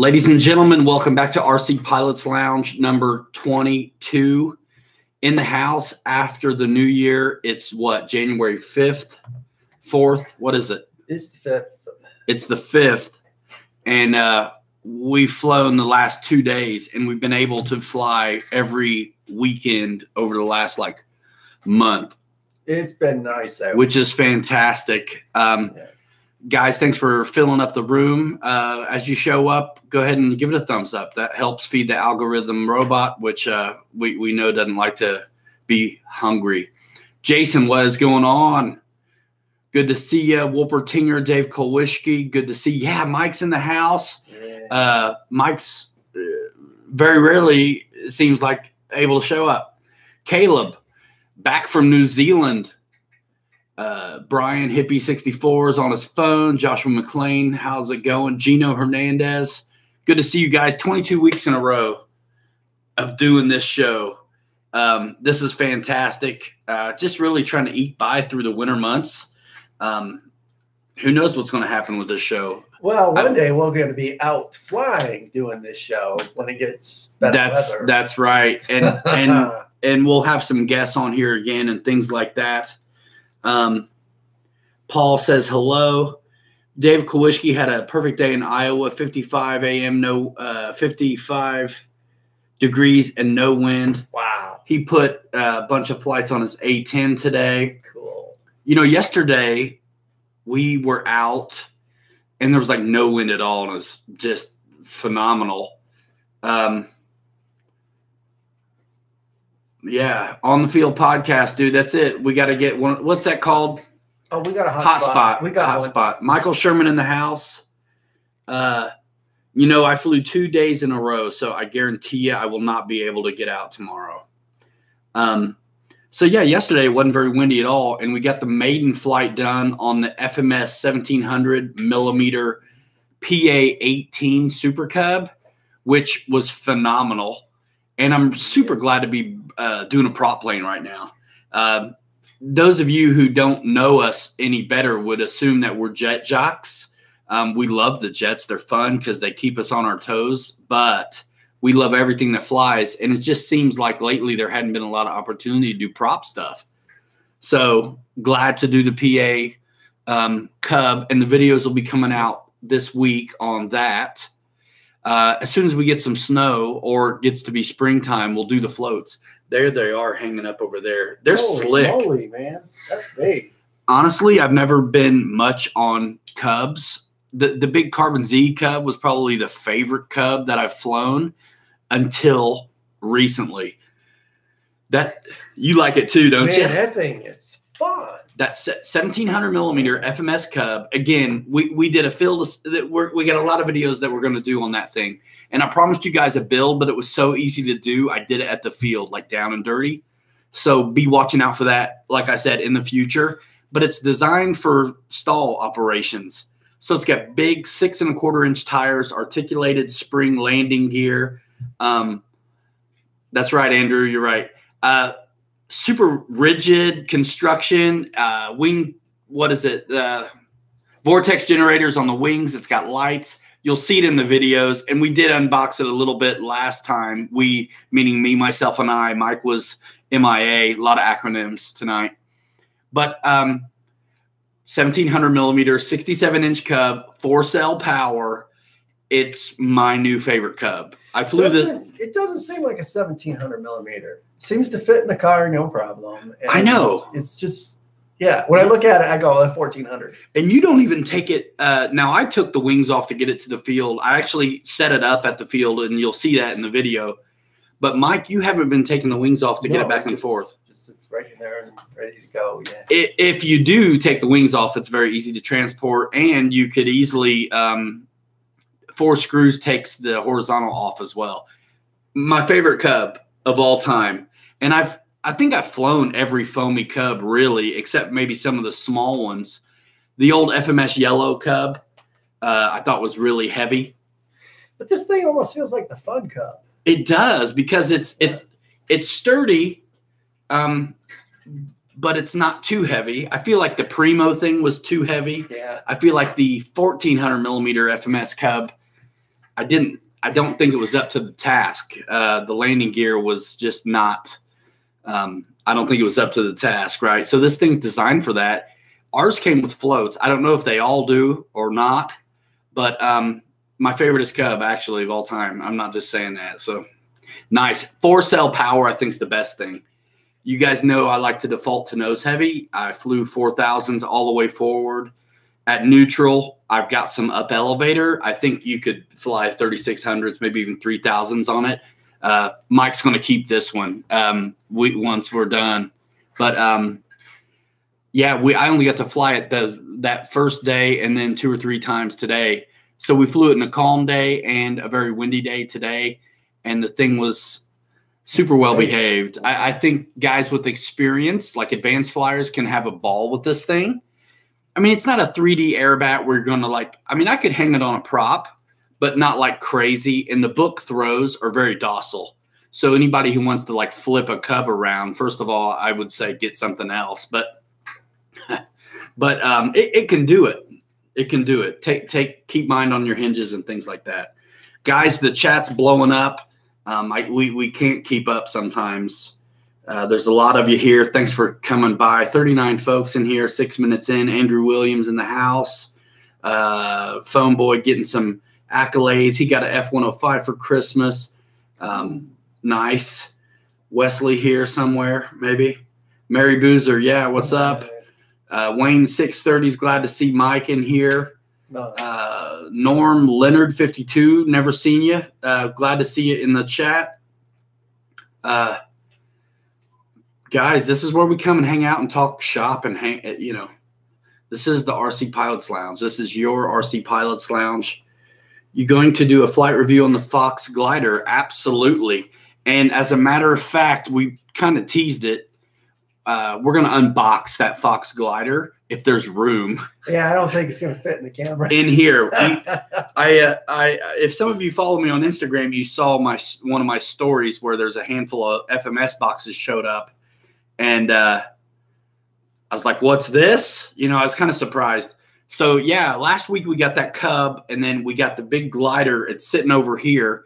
Ladies and gentlemen, welcome back to RC Pilots Lounge number 22. In the house after the new year. It's what, January 5th, 4th? What is it? It's the 5th. It's the 5th. And we've flown the last 2 days, and we've been able to fly every weekend over the last month. It's been nice out. Which is fantastic. Yes. Guys, thanks for filling up the room. As you show up, go ahead and give it a thumbs up. That helps feed the algorithm robot, which we know doesn't like to be hungry. Jason, what is going on? Good to see you. Wolper Tinger, Dave Kolwischke. Good to see you. Yeah, Mike's in the house. Yeah. Mike's very rarely, it seems like, able to show up. Caleb, back from New Zealand. Brian Hippie 64 is on his phone. Joshua McLean, how's it going? Gino Hernandez, good to see you guys. 22 weeks in a row of doing this show. This is fantastic. Just really trying to eke by through the winter months. Who knows what's going to happen with this show? Well, one day we're going to be out flying doing this show when it gets better weather. That's right. And we'll have some guests on here again and things like that. Paul says hello. Dave Kolwischke had a perfect day in Iowa, 55 a.m., 55 degrees and no wind. Wow. He put a bunch of flights on his A10 today. Cool. You know, yesterday we were out and there was no wind at all, and it was just phenomenal. Yeah, on the field podcast, dude. That's it. We got to get one. What's that called? Oh, we got a hot spot. We got a hot spot. Michael Sherman in the house. You know, I flew 2 days in a row, so I guarantee you I will not be able to get out tomorrow. So yeah, yesterday it wasn't very windy at all, and we got the maiden flight done on the FMS 1700 millimeter PA-18 Super Cub, which was phenomenal. And I'm super glad to be doing a prop plane right now. Those of you who don't know us any better would assume that we're jet jocks. We love the jets. They're fun because they keep us on our toes. But we love everything that flies. And it just seems like lately there hadn't been a lot of opportunity to do prop stuff. So glad to do the PA Cub. And the videos will be coming out this week on that. As soon as we get some snow or it gets to be springtime, we'll do the floats. There they are hanging up over there. They're slick. Holy man, that's big. Honestly, I've never been much on Cubs. The big Carbon Z Cub was probably the favorite Cub that I've flown until recently. That you like it too, don't you? That thing is fun. That 1700 millimeter FMS Cub. Again, we did a field. We got a lot of videos that we're going to do on that thing. And I promised you guys a build, but it was so easy to do. I did it at the field, down and dirty. So be watching out for that, like I said, in the future. But it's designed for stall operations. So it's got big 6 1/4 inch tires, articulated spring landing gear. That's right, Andrew. You're right. Super rigid construction, wing, what is it? Vortex generators on the wings. It's got lights. You'll see it in the videos. And we did unbox it a little bit last time. We, meaning me, myself, and I. Mike was MIA. A lot of acronyms tonight. But 1700 millimeter, 67 inch Cub, 4-cell power. It's my new favorite Cub. I flew It doesn't seem like a 1700 millimeter. Seems to fit in the car, no problem. And I know. It's just, yeah. When I look at it, I go, 1400. And you don't even take it. Now, I took the wings off to get it to the field. I actually set it up at the field, and you'll see that in the video. But, Mike, you haven't been taking the wings off to get it back and forth. It's right in there and ready to go, yeah. If you do take the wings off, it's very easy to transport, and you could easily 4 screws takes the horizontal off as well. My favorite Cub of all time. And I think I've flown every foamy Cub really, except maybe some of the small ones. The old FMS yellow Cub, I thought was really heavy. But this thing almost feels like the Fun Cub. It does, because it's sturdy, but it's not too heavy. I feel like the Primo thing was too heavy. Yeah. I feel like the 1400 millimeter FMS Cub, don't think it was up to the task. The landing gear was just not. I don't think it was up to the task, right? So this thing's designed for that. Ours came with floats. I don't know if they all do or not, but my favorite is Cub, actually, of all time. I'm not just saying that. So nice. 4-cell power, I think, is the best thing. You guys know I like to default to nose heavy. I flew 4000s all the way forward. At neutral, I've got some up elevator. I think you could fly 3600s, maybe even 3000s on it. Mike's going to keep this one once we're done. But yeah, I only got to fly it that first day and then 2 or 3 times today. So we flew it in a calm day and a very windy day today, and the thing was super well behaved. I think guys with experience, like advanced flyers, can have a ball with this thing. I mean, it's not a 3D airbat where you're going to like – I mean, I could hang it on a prop, but not like crazy. And the book throws are very docile. So anybody who wants to like flip a Cub around, first of all, I would say get something else. But it can do it. It can do it. Keep mind on your hinges and things like that. Guys, the chat's blowing up. We can't keep up sometimes. There's a lot of you here. Thanks for coming by. 39 folks in here, 6 minutes in. Andrew Williams in the house. Phone Boy getting some accolades. He got an F-105 for Christmas. Nice. Wesley here somewhere, maybe. Mary Boozer, yeah, what's up? Wayne 630's glad to see Mike in here. Norm Leonard 52, never seen you. Glad to see you in the chat. Guys, this is where we come and hang out and talk shop and hang. This is the RC Pilots Lounge. This is your RC Pilots Lounge. You going to do a flight review on the Fox Glider? Absolutely. And as a matter of fact, we kind of teased it. We're going to unbox that Fox Glider if there's room. Yeah, I don't think it's going to fit in the camera. In here. If some of you follow me on Instagram, you saw one of my stories where there's a handful of FMS boxes showed up. And I was like, what's this? I was kind of surprised. So, yeah, last week we got that Cub, and then we got the big glider. It's sitting over here.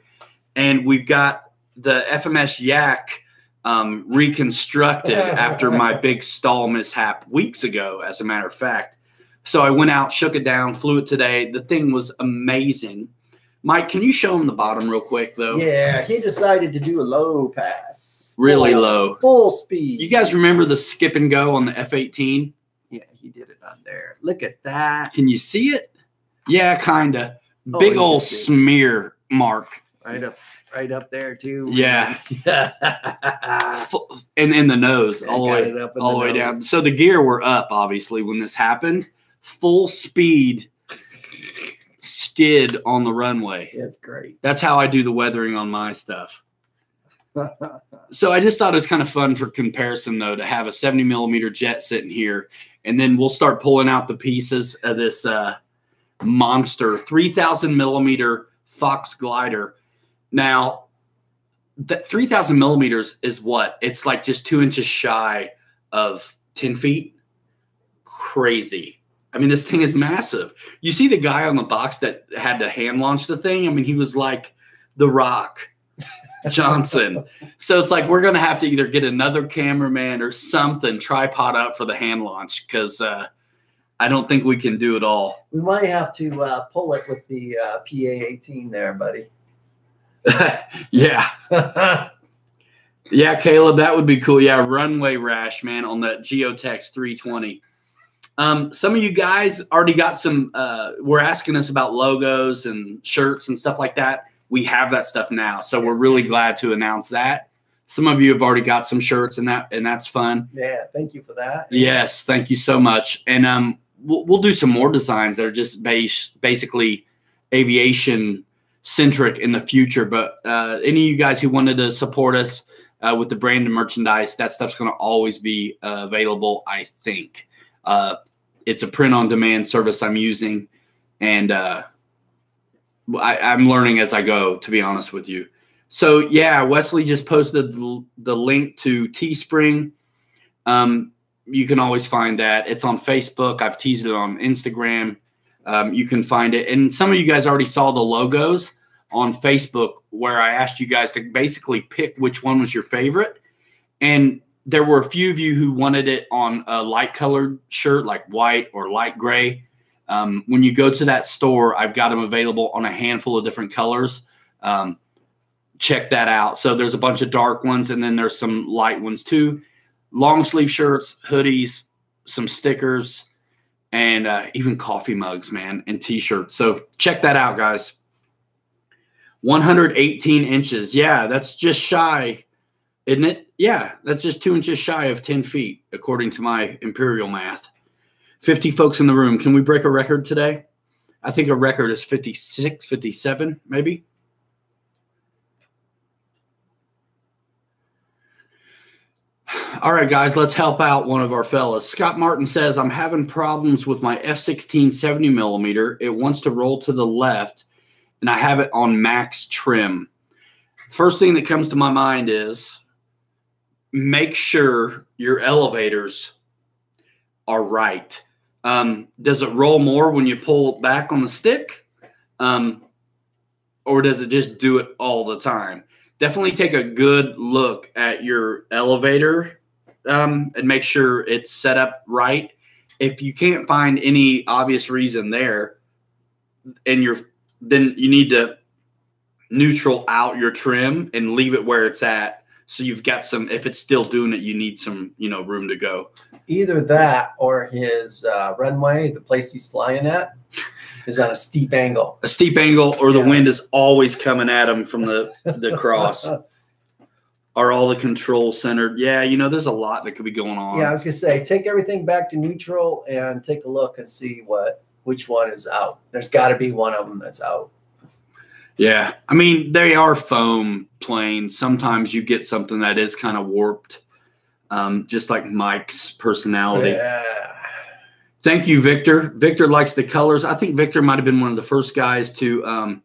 And we've got the FMS Yak reconstructed after my big stall mishap weeks ago, as a matter of fact. So I went out, shook it down, flew it today. The thing was amazing. Mike, can you show him the bottom real quick, though? Yeah, he decided to do a low pass. Really low. Full speed. You guys remember the skip and go on the F-18? Yeah, he did it on there. Look at that. Can you see it? Yeah, kind of. Big old smear mark. Right up there, too. Yeah. And in the nose, all the way down. So the gear were up, obviously, when this happened. Full speed skid on the runway. That's great. That's how I do the weathering on my stuff. So I just thought it was kind of fun for comparison, though, to have a 70mm jet sitting here. And then we'll start pulling out the pieces of this monster 3000mm Fox Glider. Now, that 3000mm is what? It's like just 2 inches shy of 10 feet. Crazy. I mean, this thing is massive. You see the guy on the box that had to hand launch the thing? I mean, he was like The Rock Johnson. So it's like we're going to have to either get another cameraman or something, tripod up for the hand launch, because I don't think we can do it all. We might have to pull it with the PA-18 there, buddy. Yeah. Yeah, Caleb, that would be cool. Yeah, runway rash, man, on that Geotex 320. Some of you guys already got some were asking us about logos and shirts and stuff like that. We have that stuff now, so we're really glad to announce that. Some of you have already got some shirts, and that's fun. Yeah, thank you for that. Yes, thank you so much. And we'll do some more designs that are just basically aviation centric in the future. But any of you guys who wanted to support us with the brand and merchandise, that stuff's going to always be available, I think. It's a print on demand service I'm using, and I'm learning as I go, to be honest with you. So yeah, Wesley just posted the link to Teespring. You can always find that. It's on Facebook. I've teased it on Instagram. You can find it. And some of you guys already saw the logos on Facebook where I asked you guys to basically pick which one was your favorite. And there were a few of you who wanted it on a light colored shirt, like white or light gray. When you go to that store, I've got them available on a handful of different colors. Check that out. So there's a bunch of dark ones, and then there's some light ones too. Long sleeve shirts, hoodies, some stickers, and even coffee mugs, man, and t-shirts. So check that out, guys. 118 inches. Yeah, that's just shy, isn't it? Yeah, that's just 2 inches shy of 10 feet, according to my imperial math. 50 folks in the room. Can we break a record today? I think a record is 56, 57, maybe. All right, guys, let's help out one of our fellas. Scott Martin says, I'm having problems with my F16 70 millimeter. It wants to roll to the left, and I have it on max trim. First thing that comes to my mind is make sure your elevators are right. Does it roll more when you pull back on the stick? Or does it just do it all the time? Definitely take a good look at your elevator and make sure it's set up right. If you can't find any obvious reason there, and then you need to neutral out your trim and leave it where it's at. So you've got some, if it's still doing it, you need some, room to go. Either that or his runway, the place he's flying at, is on a steep angle. A steep angle, or the wind is always coming at him from the cross. Are all the controls centered? Yeah, there's a lot that could be going on. Yeah, I was going to say, take everything back to neutral and take a look and see which one is out. There's got to be one of them that's out. Yeah, I mean, they are foam planes. Sometimes you get something that is kind of warped, just like Mike's personality. Yeah. Thank you, Victor. Victor likes the colors. I think Victor might have been one of the first guys to,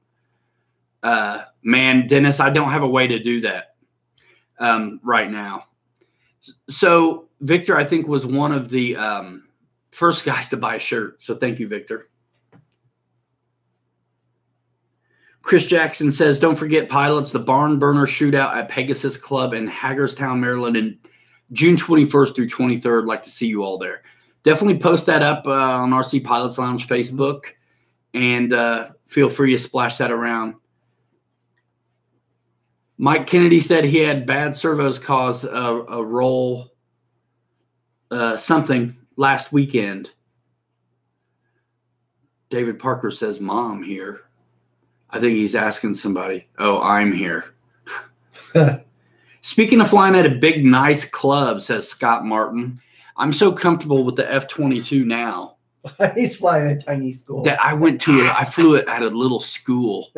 man, Dennis, I don't have a way to do that right now. So Victor, I think, was one of the first guys to buy a shirt. So thank you, Victor. Chris Jackson says, don't forget, pilots, the Barn Burner Shootout at Pegasus Club in Hagerstown, Maryland, in June 21st through 23rd. Like to see you all there. Definitely post that up on RC Pilots Lounge Facebook, and feel free to splash that around. Mike Kennedy said he had bad servos cause a roll something last weekend. David Parker says, Mom here. I think he's asking somebody. Oh, I'm here. Speaking of flying at a big, nice club, says Scott Martin, I'm so comfortable with the F-22 now. He's flying a tiny school. That I flew it at a little school.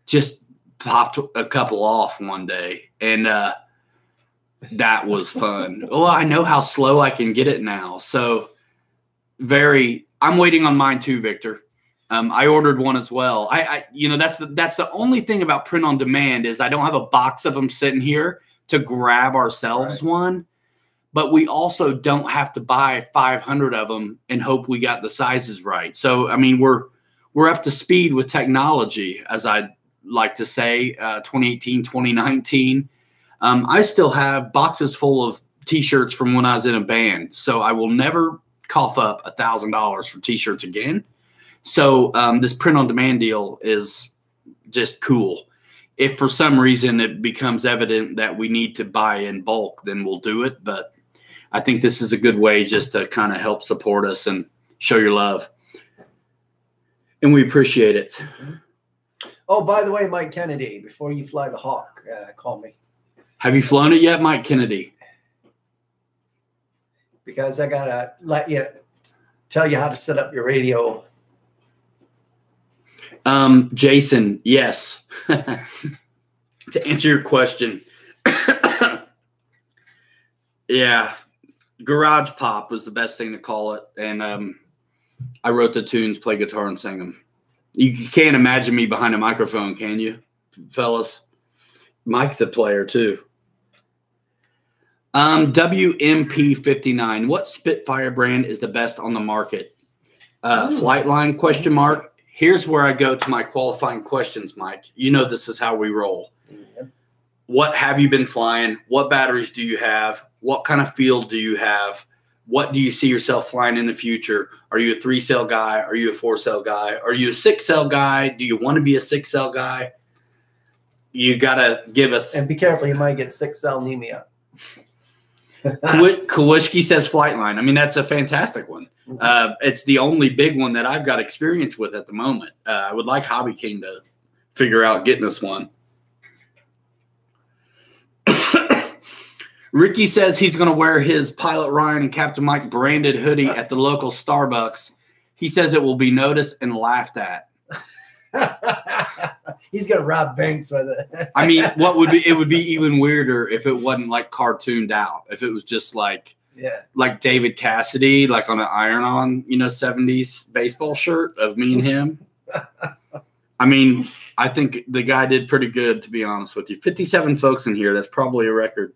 Just popped a couple off one day, and that was fun. Well, I know how slow I can get it now. So I'm waiting on mine too, Victor. I ordered one as well. That's the only thing about print on demand is I don't have a box of them sitting here to grab ourselves one, but we also don't have to buy 500 of them and hope we got the sizes right. So, I mean, we're up to speed with technology, as I like to say, 2018, 2019. I still have boxes full of T-shirts from when I was in a band, so I will never cough up $1,000 for T-shirts again. So this print-on-demand deal is just cool. If for some reason it becomes evident that we need to buy in bulk, then we'll do it. But I think this is a good way just to kind of help support us and show your love. And we appreciate it. Oh, by the way, Mike Kennedy, before you fly the Hawk, call me. Have you flown it yet, Mike Kennedy? Because I got to tell you how to set up your radio. Jason, yes. To answer your question, yeah, garage pop was the best thing to call it. And I wrote the tunes, play guitar, and sang them. You can't imagine me behind a microphone, can you, fellas? Mike's a player, too. WMP59. What Spitfire brand is the best on the market? Flightline, question mark. here's where I go to my qualifying questions, Mike. You know this is how we roll. Yeah. What have you been flying? What batteries do you have? What kind of field do you have? What do you see yourself flying in the future? Are you a 3-cell guy? Are you a 4-cell guy? Are you a 6-cell guy? Do you want to be a 6-cell guy? You got to give us. And be careful, you might get 6-cell anemia. Kawishki says Flightline. I mean, that's a fantastic one. It's the only big one that I've got experience with at the moment. I would like Hobby King to figure out getting us one. Ricky says he's going to wear his Pilot Ryan and Captain Mike branded hoodie at the local Starbucks. He says it will be noticed and laughed at. He's going to rob banks with it. I mean, it would be even weirder if it wasn't like cartooned out. If it was just like David Cassidy, like on an iron-on, 70s baseball shirt of me and him. I mean, I think the guy did pretty good, to be honest with you. 57 folks in here. That's probably a record.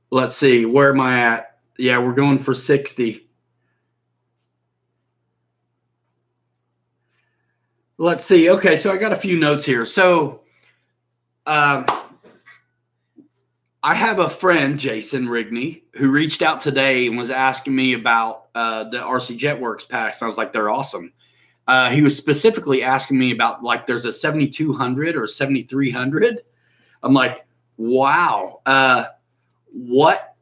Let's see. Where am I at? Yeah, we're going for 60. Let's see. Okay, so I got a few notes here. So I have a friend, Jason Rigney, who reached out today and was asking me about the RC Jetworks packs. I was like, they're awesome. He was specifically asking me about, like, there's a 7200 or 7300. I'm like, wow. What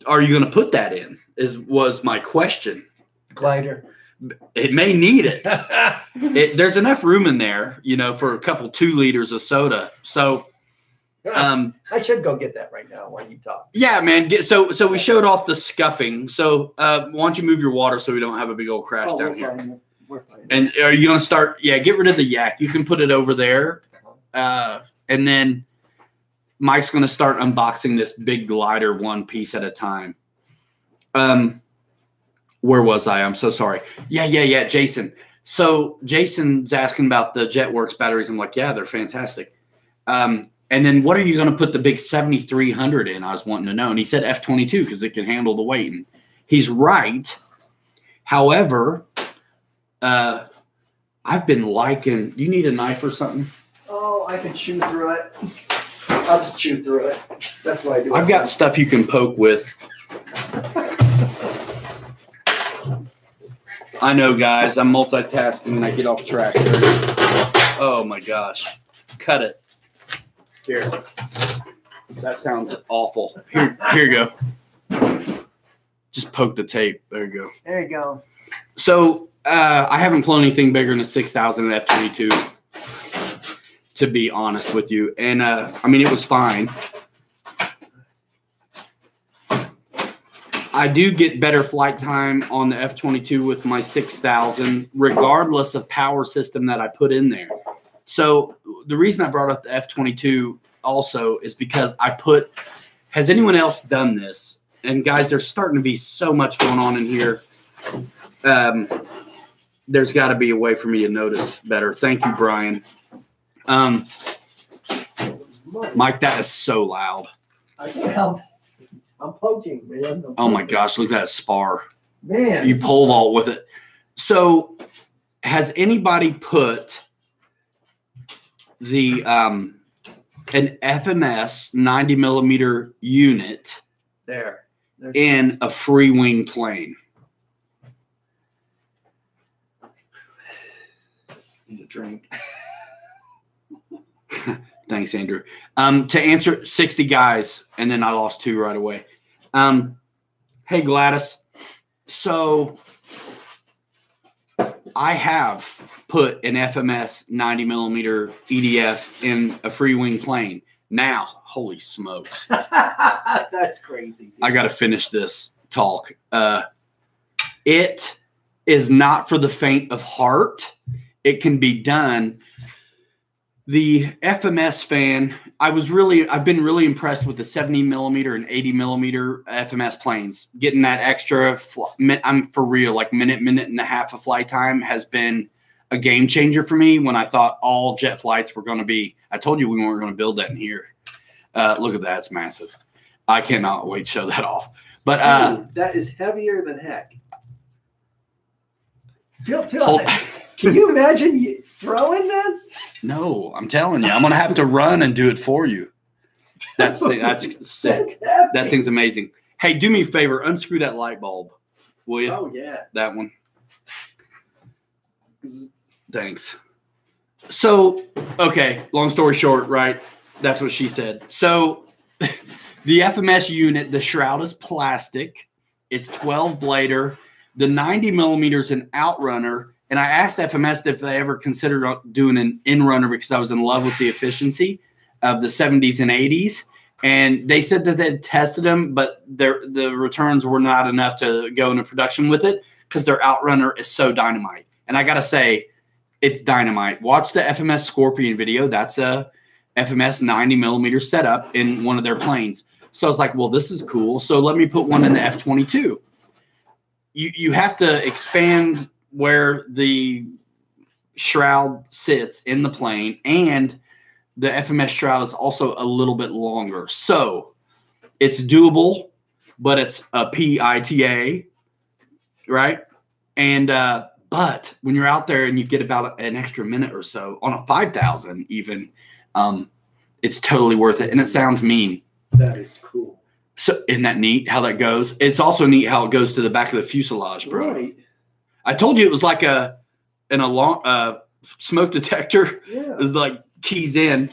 are you going to put that in? Was my question. Glider. It may need it. There's enough room in there, for a couple 2 liters of soda. So I should go get that right now while you talk. Yeah, man. So we showed off the scuffing. So why don't you move your water so we don't have a big old crash down here? Fine. We're fine. And are you going to start? Yeah, get rid of the yak. You can put it over there. And then Mike's going to start unboxing this big glider one piece at a time. Where was I? I'm so sorry. Yeah, Jason. So Jason's asking about the Jetworks batteries. I'm like, yeah, they're fantastic. And then what are you going to put the big 7300 in? I was wanting to know. And he said F22 because it can handle the weight. And he's right. However, I've been liking – you need a knife or something? Oh, I can chew through it. I'll just chew through it. That's what I do. I've got stuff you can poke with. I know, guys. I'm multitasking and I get off track. Oh, my gosh. Cut it. Here. That sounds awful. Here you go. Just poke the tape. There you go. There you go. So I haven't flown anything bigger than a 6000 F-22. To be honest with you. And, I mean, it was fine. I do get better flight time on the F-22 with my 6000, regardless of power system that I put in there. So the reason I brought up the F-22 also is because has anyone else done this? And, guys, there's starting to be so much going on in here. There's got to be a way for me to notice better. Thank you, Brian. Mike, that is so loud. I can't help it. I'm poking, man. Oh my gosh, look at that spar. Man. You pole vault with it. So has anybody put the an FMS 90 millimeter unit in a free wing plane? Need a drink. Thanks, Andrew. To answer 60 guys, and then I lost 2 right away. Hey, Gladys. So I have put an FMS 90 millimeter EDF in a free wing plane. Now, holy smokes. That's crazy. Dude. I got to finish this talk. It is not for the faint of heart. It can be done. The FMS fan, I've been really impressed with the 70 millimeter and 80 millimeter FMS planes. Getting that extra, I'm for real, like minute and a half of flight time has been a game changer for me when I thought all jet flights were going to be. I told you we weren't going to build that in here. Look at that. It's massive. I cannot wait to show that off. But dude, that is heavier than heck. Feel Hold- Can you imagine you throwing this? No, I'm telling you, I'm gonna have to run and do it for you. That's sick. That thing's amazing. Hey, do me a favor, unscrew that light bulb, will you? Oh yeah. That one. Thanks. So, okay, long story short, right? That's what she said. So, the FMS unit, the shroud is plastic. It's 12 blader. The 90 millimeters an outrunner. And I asked FMS if they ever considered doing an in-runner because I was in love with the efficiency of the 70s and 80s. And they said that they'd tested them, but the returns were not enough to go into production with it because their outrunner is so dynamite. And I got to say, it's dynamite. Watch the FMS Scorpion video. That's a FMS 90 millimeter setup in one of their planes. So I was like, well, this is cool. So let me put one in the F-22. You have to expand where the shroud sits in the plane, and the FMS shroud is also a little bit longer. So it's doable, but it's a PITA, right? And but when you're out there and you get about an extra minute or so on a 5,000 even, it's totally worth it. And it sounds mean. That is cool. So isn't that neat how that goes? It's also neat how it goes to the back of the fuselage, bro. Right. I told you it was like a smoke detector. Yeah. It was like keys in.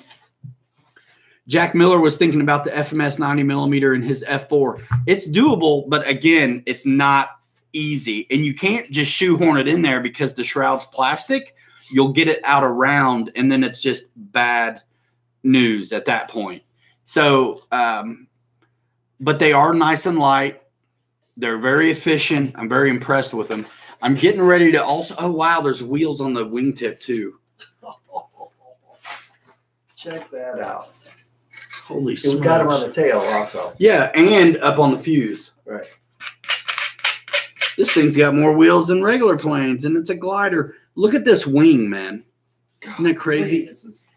Jack Miller was thinking about the FMS 90 millimeter in his F4. It's doable, but again, it's not easy. And you can't just shoehorn it in there because the shroud's plastic. You'll get it out around, and then it's just bad news at that point. So, but they are nice and light. They're very efficient. I'm very impressed with them. I'm getting ready to also, oh, wow, there's wheels on the wingtip too. Check that out. Holy smokes. We got them on the tail also. Yeah, and up on the fuse. Right. This thing's got more wheels than regular planes, and it's a glider. Look at this wing, man. Isn't that crazy? This is...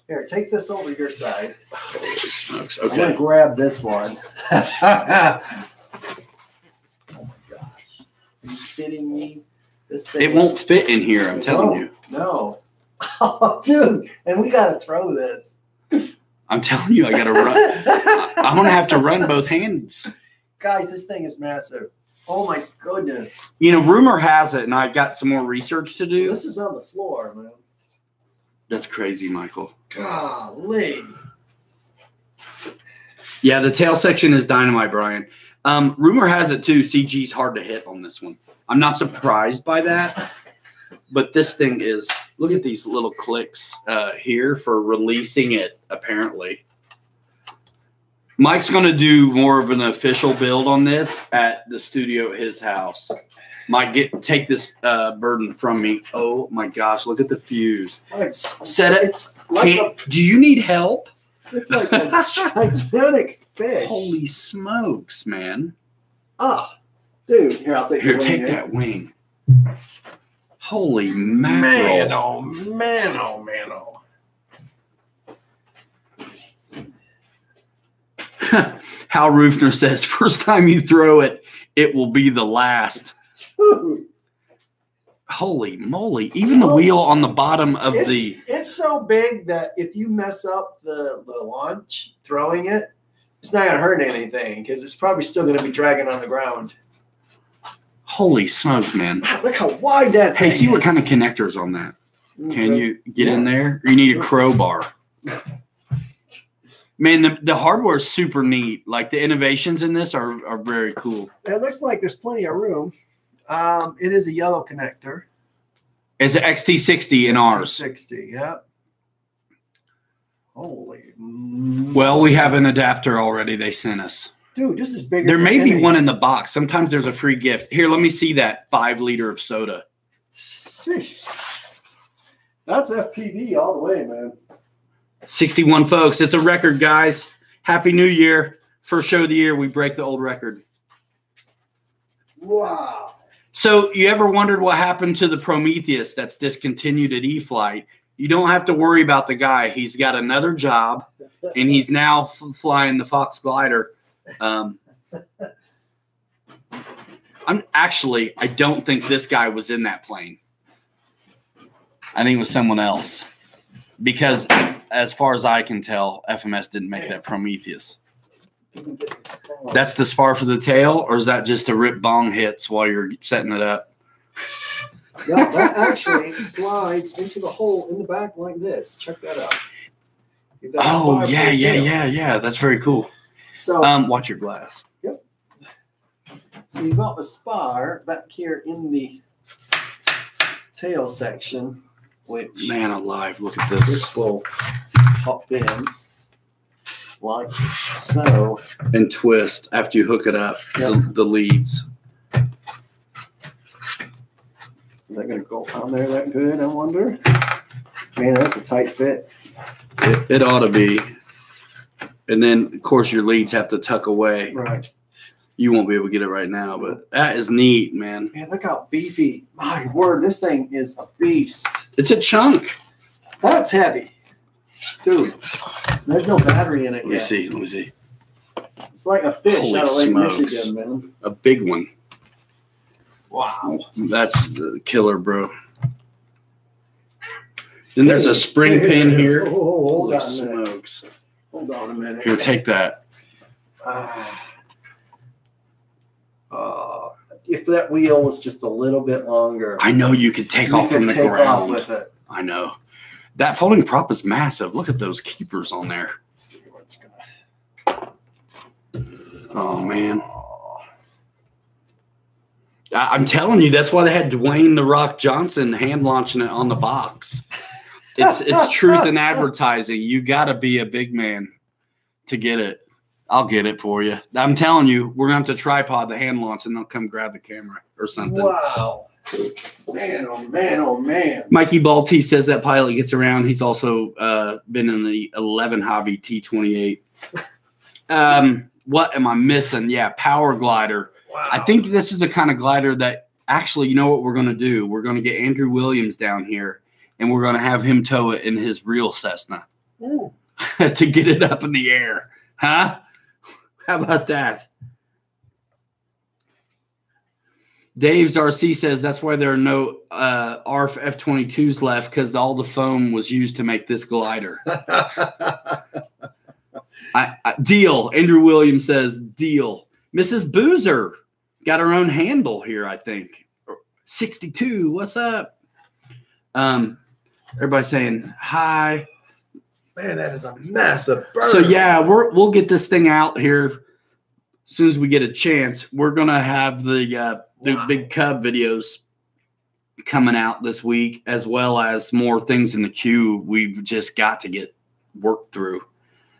Here, take this over your side. Holy smokes. I'm going to Okay. grab this one. Oh, my gosh. Are you kidding me? This thing It won't fit in here, I'm telling you. No. Oh, dude. And we got to throw this. I'm telling you, I got to run. I'm going to have to run both hands. Guys, this thing is massive. Oh, my goodness. You know, rumor has it, and I've got some more research to do. This is on the floor, man. That's crazy, Michael. Golly. Yeah, the tail section is dynamite, Brian. Rumor has it, too, CG's hard to hit on this one. I'm not surprised by that, but this thing is, look at these little clicks here for releasing it, apparently. Mike's going to do more of an official build on this at the studio at his house. Mike, take this burden from me. Oh, my gosh, look at the fuse. Set it. It's like do you need help? it's like a gigantic fish. Holy smokes, man. Ah, dude. Here, I'll take Here, the wing take here. that wing. Holy mackerel. Man, oh, man, oh, man, oh. Hal Rufner says, first time you throw it, it will be the last. Dude, Holy moly. Even the wheel on the bottom of it's so big that if you mess up the launch throwing it, it's not going to hurt anything because it's probably still going to be dragging on the ground. Holy smokes, man. Wow, look how wide that Hey, thing see what is. kind of connectors on that. Can Okay. you get in there? Or you need a crowbar. Man, the hardware is super neat. Like the innovations in this are very cool. It looks like there's plenty of room. It is a yellow connector. It's an XT60 in ours. 60, yep. Holy. Well, we have an adapter already they sent us. Dude, this is bigger. There than may be any. one in the box. Sometimes there's a free gift. Here, let me see that 5 liter of soda. Sheesh. That's FPV all the way, man. 61 folks. It's a record, guys. Happy New Year. First show of the year, we break the old record. Wow. So you ever wondered what happened to the Prometheus that's discontinued at E-Flight? You don't have to worry about the guy. He's got another job, and he's now flying the Fox glider. I I don't think this guy was in that plane. I think it was someone else. Because as far as I can tell, FMS didn't make that Prometheus. That's the spar for the tail, or is that just a rip bong hits while you're setting it up? Yeah, that actually slides into the hole in the back like this. Check that out. Oh, yeah. That's very cool. So, watch your glass. Yep. So you got the spar back here in the tail section, which man alive, look at this. This will pop in like so. And twist after you hook it up, the leads. Is that going to go on there that good, I wonder? Man, that's a tight fit. It ought to be. And then, of course, your leads have to tuck away. Right. You won't be able to get it right now, but that is neat, man. Man, look how beefy. My word, this thing is a beast. It's a chunk. That's heavy. Dude, there's no battery in it yet. Let me see. It's like a fish Holy out of Lake smokes. Michigan, man. A big one. Wow. That's the killer, bro. Then there's a spring pin here. Hold Holy on a minute. smokes. Hold on a minute. Here, take that. If that wheel was just a little bit longer, I know you could take off from the take ground. off with it. I know. That folding prop is massive. Look at those keepers on there. Let's see what's gonna. Oh, man. I'm telling you, that's why they had Dwayne "The Rock" Johnson hand launching it on the box. It's truth in advertising. You got to be a big man to get it. I'll get it for you. I'm telling you, we're going to have to tripod the hand launch, and they'll come grab the camera or something. Wow. Man, oh, man, oh, man. Mikey Balti says that pilot gets around. He's also been in the 11 Hobby T28. What am I missing? Yeah, power glider. Wow. I think this is the kind of glider that actually, you know what we're going to do? We're going to get Andrew Williams down here, and we're going to have him tow it in his real Cessna to get it up in the air. Huh? How about that? Dave's RC says that's why there are no ARF F-22s left, because all the foam was used to make this glider. Deal. Andrew Williams says deal. Mrs. Boozer got her own handle here, I think. 62, what's up? Everybody saying hi. Man, that is a massive bird. So, yeah, we'll get this thing out here as soon as we get a chance. We're going to have the big Cub videos coming out this week, as well as more things in the queue we've just got to get worked through.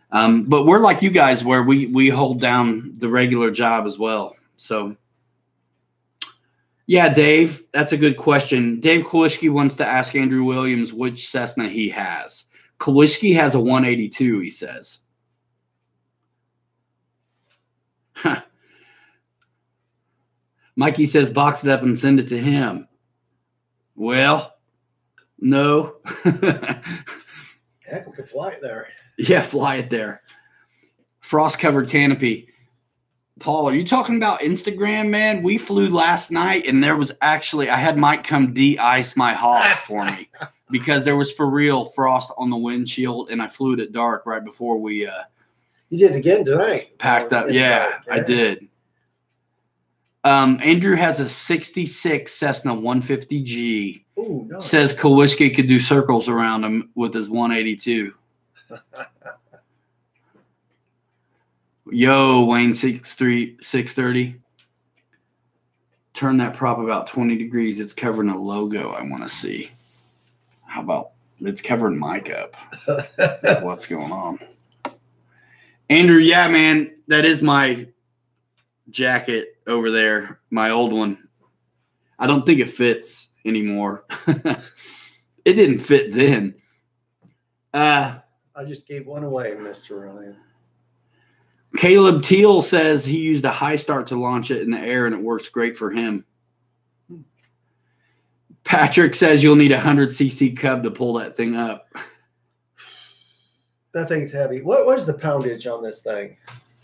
But we're like you guys, where we hold down the regular job as well. So, yeah, Dave, that's a good question. Dave Kowalski wants to ask Andrew Williams which Cessna he has. Kowalski has a 182, he says. Huh. Mikey says box it up and send it to him. Well, no. Heck, we could fly it there. Yeah, fly it there. Frost-covered canopy. Paul, are you talking about Instagram, man? We flew last night, and there was actually – I had Mike come de-ice my Hawk for me because there was for real frost on the windshield, and I flew it at dark right before we you did it again tonight. Packed up. Yeah, I did. Andrew has a 66 Cessna 150G. Ooh, nice. Says Kowalski could do circles around him with his 182. Yo, Wayne 630. Turn that prop about 20 degrees. It's covering a logo I want to see. How about it's covering Mike up? What's going on? Andrew, yeah, man, that is my jacket over there, my old one. I don't think it fits anymore. It didn't fit then. I just gave one away, Mr. Ryan. Caleb Teal says he used a high start to launch it in the air, and it works great for him. Patrick says you'll need a 100cc Cub to pull that thing up. That thing's heavy. What is the poundage on this thing?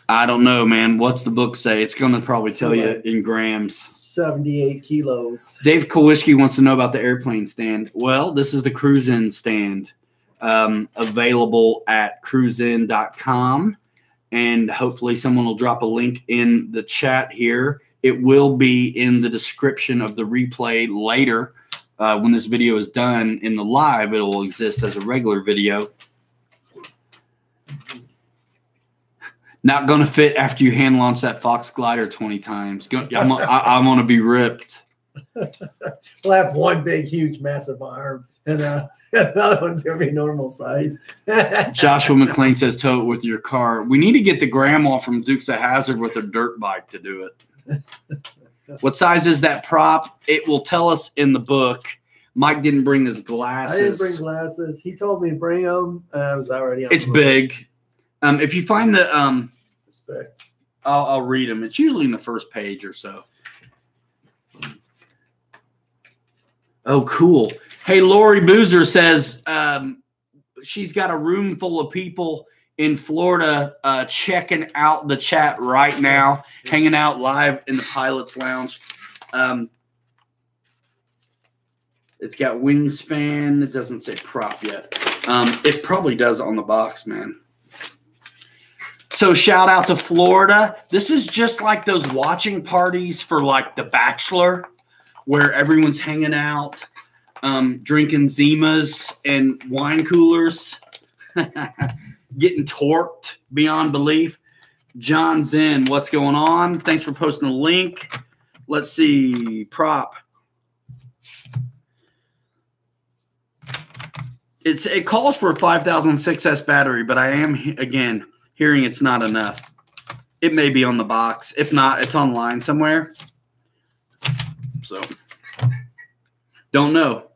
I don't know, man. What's the book say? It's going to probably tell you in grams. 78 kilos. Dave Kowalski wants to know about the airplane stand. Well, this is the cruise-in stand, available at cruisein.com, and hopefully someone will drop a link in the chat here. It will be in the description of the replay later. When this video is done in the live, it will exist as a regular video. Not going to fit after you hand launch that Fox glider 20 times. I'm going to be ripped. We'll have one big, huge, massive arm, and the other one's going to be normal size. Joshua McLean says, tow it with your car. We need to get the grandma from Dukes of Hazzard with her dirt bike to do it. What size is that prop? It will tell us in the book. Mike didn't bring his glasses. I didn't bring glasses. He told me to bring them. I was already on It's big. If you find the specs, I'll read them. It's usually in the first page or so. Oh, cool. Hey, Lori Boozer says she's got a room full of people in Florida checking out the chat right now, hanging out live in the Pilot's Lounge. It's got wingspan. It doesn't say prop yet. It probably does on the box, man. So shout out to Florida. This is just like those watching parties for like The Bachelor, where everyone's hanging out, drinking Zimas and wine coolers, getting torqued beyond belief. John Zen, what's going on? Thanks for posting the link. Let's see. Prop. It calls for a 5006S battery, but I am, again, hearing it's not enough. It may be on the box. If not, it's online somewhere. So, don't know.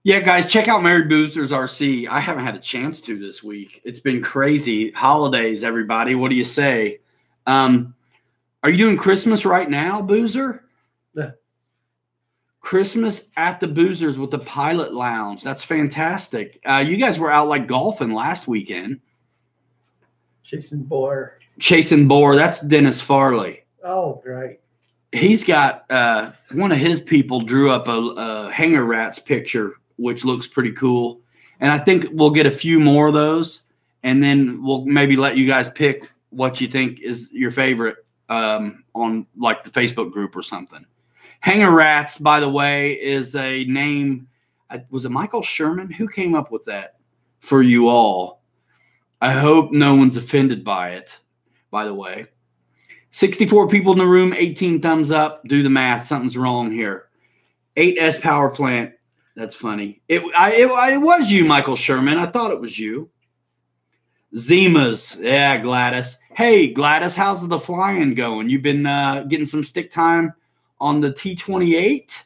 Yeah, guys, check out Mary Boozer's RC. I haven't had a chance to this week. It's been crazy. Holidays, everybody. What do you say? Are you doing Christmas right now, Boozer? Yeah. Christmas at the Boozers with the Pilot Lounge. That's fantastic. You guys were out like golfing last weekend. Chasing boar. Chasing boar. That's Dennis Farley. Oh, right. He's got one of his people drew up a hanger rats picture, which looks pretty cool. And I think we'll get a few more of those, and then we'll maybe let you guys pick what you think is your favorite on like the Facebook group or something. Hanger rats, by the way, is a name. Was it Michael Sherman? Who came up with that for you all? I hope no one's offended by it, by the way. 64 people in the room, 18 thumbs up. Do the math. Something's wrong here. 8S power plant. That's funny. It was you, Michael Sherman. I thought it was you. Zimas. Yeah, Gladys. Hey, Gladys, how's the flying going? You've been getting some stick time on the T-28?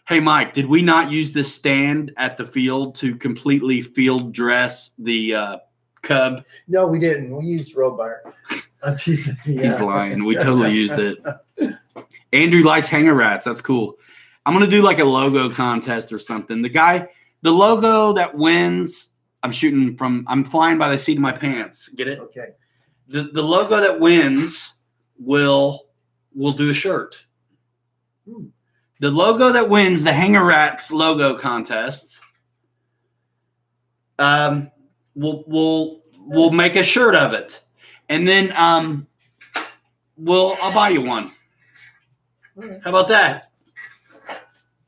Hey, Mike, did we not use this stand at the field to completely field dress the Cub? No, we didn't. We used road bar. I'm teasing. Yeah. He's lying. We totally used it. Andrew likes hanger rats. That's cool. I'm going to do like a logo contest or something. The logo that wins, I'm flying by the seat of my pants. Get it? Okay. The logo that wins will do a shirt. The logo that wins the Hanger Rats logo contest, we'll make a shirt of it, and then I'll buy you one. How about that?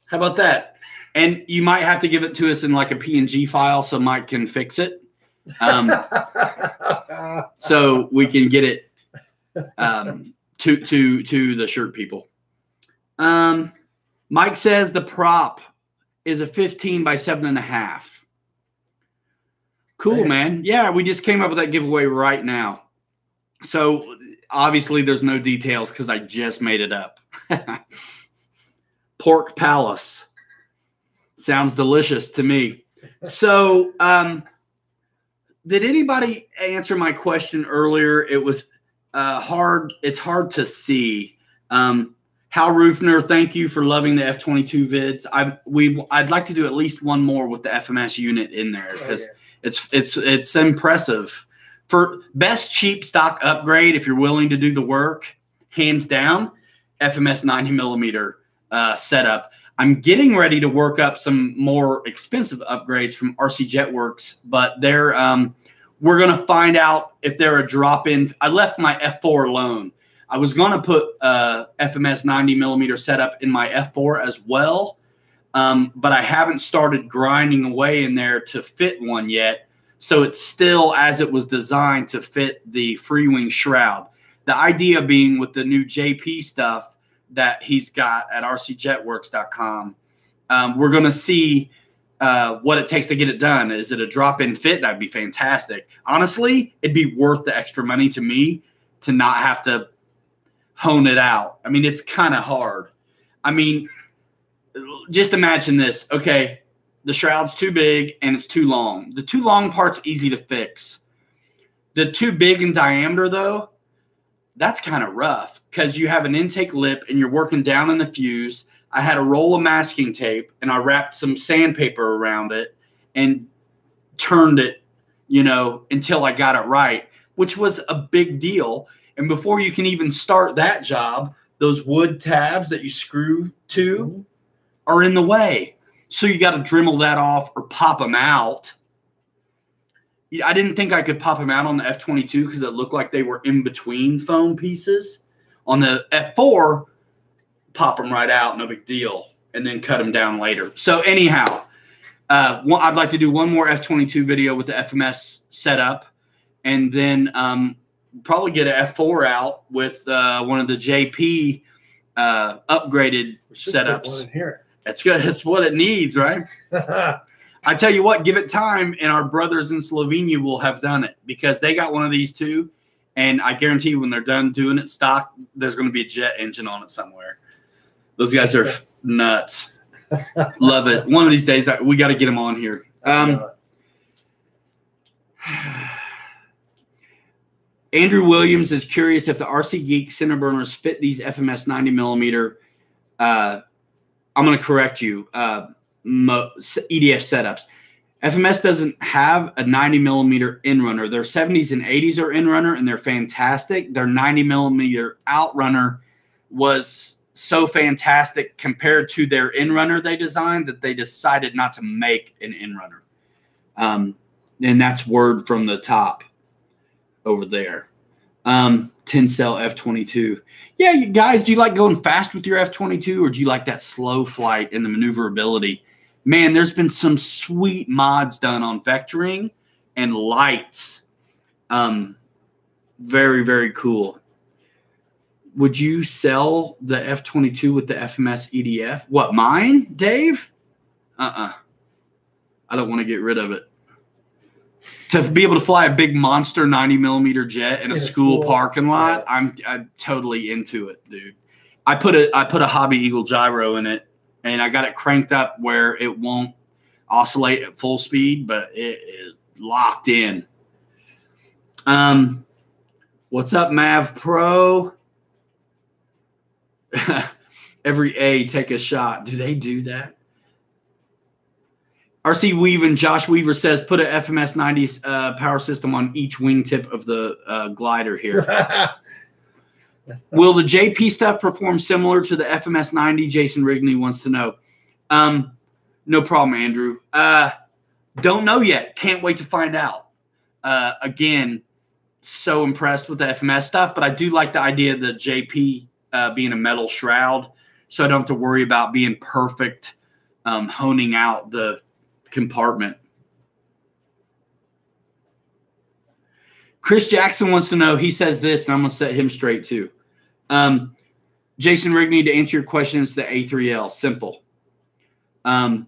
How about that? And you might have to give it to us in like a PNG file so Mike can fix it, so we can get it to the shirt people. Mike says the prop is a 15 by 7.5. Cool, man. Yeah, we just came up with that giveaway right now. So obviously there's no details because I just made it up. Pork Palace. Sounds delicious to me. So did anybody answer my question earlier? It was hard. It's hard to see. Hal Roofner, thank you for loving the F-22 vids. I'd like to do at least one more with the FMS unit in there because it's impressive For best cheap stock upgrade, if you're willing to do the work, hands down, FMS 90 millimeter setup. I'm getting ready to work up some more expensive upgrades from RC Jetworks, but they're we're going to find out if they're a drop-in. I left my F4 alone. I was going to put FMS 90 millimeter setup in my F4 as well, but I haven't started grinding away in there to fit one yet. So it's still as it was designed to fit the free wing shroud. The idea being with the new JP stuff that he's got at rcjetworks.com, we're going to see what it takes to get it done. Is it a drop-in fit? That'd be fantastic. Honestly, it'd be worth the extra money to me to not have to hone it out. I mean, it's kind of hard. I mean, just imagine this. Okay, the shroud's too big and it's too long. The too long part's easy to fix. The too big in diameter, though, that's kind of rough because you have an intake lip and you're working down in the fuse. I had a roll of masking tape and I wrapped some sandpaper around it and turned it, until I got it right, which was a big deal. And before you can even start that job, those wood tabs that you screw to are in the way. So you got to Dremel that off or pop them out. I didn't think I could pop them out on the F-22 because it looked like they were in between foam pieces. On the F4, pop them right out, no big deal, and then cut them down later. So anyhow, I'd like to do one more F-22 video with the FMS setup, and then probably get an F4 out with one of the JP upgraded setups. One in here. That's good. That's what it needs, right? I tell you what, give it time, and our brothers in Slovenia will have done it because they got one of these too. And I guarantee you when they're done doing it stock, there's going to be a jet engine on it somewhere. Those guys are nuts. Love it. One of these days, we got to get them on here. Andrew Williams is curious if the RC Geek center burners fit these FMS 90 millimeter. I'm going to correct you. EDF setups. FMS doesn't have a 90 millimeter in runner. Their 70s and 80s are in runner, and they're fantastic. Their 90 millimeter out runner was so fantastic compared to their in runner they designed that they decided not to make an in runner. And that's word from the top over there. 10 cell F-22. Yeah, you guys, do you like going fast with your F-22 or do you like that slow flight and the maneuverability? Man, there's been some sweet mods done on vectoring and lights. Very, very cool. Would you sell the F-22 with the FMS EDF? What, mine, Dave? I don't want to get rid of it. To be able to fly a big monster 90 millimeter jet in a school parking lot, I'm totally into it, dude. I put a Hobby Eagle gyro in it, and I got it cranked up where it won't oscillate at full speed, but it is locked in. What's up, Mav Pro? Every A, take a shot. Do they do that? RC Weaven, Josh Weaver says, put an FMS 90s power system on each wingtip of the glider here. Will the JP stuff perform similar to the FMS 90? Jason Rigney wants to know. No problem, Andrew. Don't know yet. Can't wait to find out. Again, so impressed with the FMS stuff, but I do like the idea of the JP being a metal shroud, so I don't have to worry about being perfect, honing out the compartment. Chris Jackson wants to know, he says this, and I'm going to set him straight too. Jason Rigney, to answer your question, it's the A3L. Simple. Andrew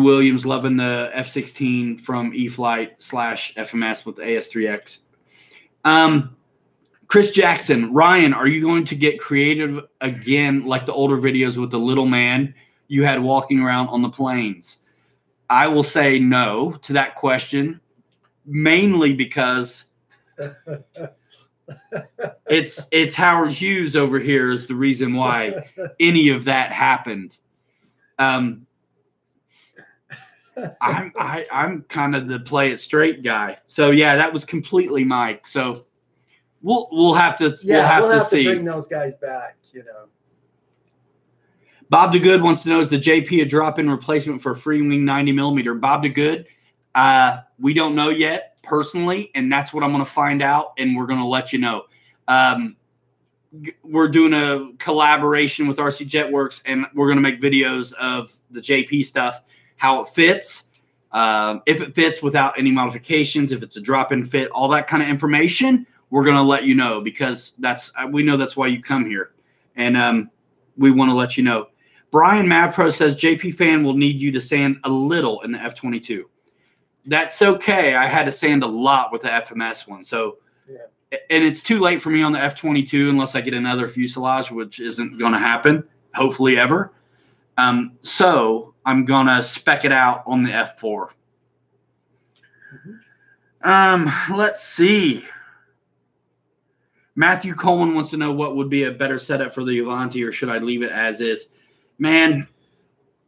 Williams, loving the F-16 from E-Flight / FMS with the AS3X. Chris Jackson, Ryan, are you going to get creative again like the older videos with the little man you had walking around on the plains? I will say no to that question, mainly because it's Howard Hughes over here is the reason why any of that happened. I'm kind of the play it straight guy. So yeah, that was completely Mike. So we'll have to we'll have to see. Bring those guys back, you know. Bob DeGood wants to know, is the JP a drop-in replacement for free wing 90 millimeter? Bob DeGood, we don't know yet personally, and that's what I'm going to find out, and we're going to let you know. We're doing a collaboration with RC Jetworks, and we're going to make videos of the JP stuff, how it fits, if it fits without any modifications, if it's a drop-in fit, all that kind of information. We're going to let you know, because we know that's why you come here, and we want to let you know. Brian Mavpro says JP fan will need you to sand a little in the F22. That's okay. I had to sand a lot with the FMS one, so. Yeah. And it's too late for me on the F22 unless I get another fuselage, which isn't going to happen, hopefully ever. So I'm going to spec it out on the F4. Let's see. Matthew Coleman wants to know what would be a better setup for the Avanti, or should I leave it as is? Man,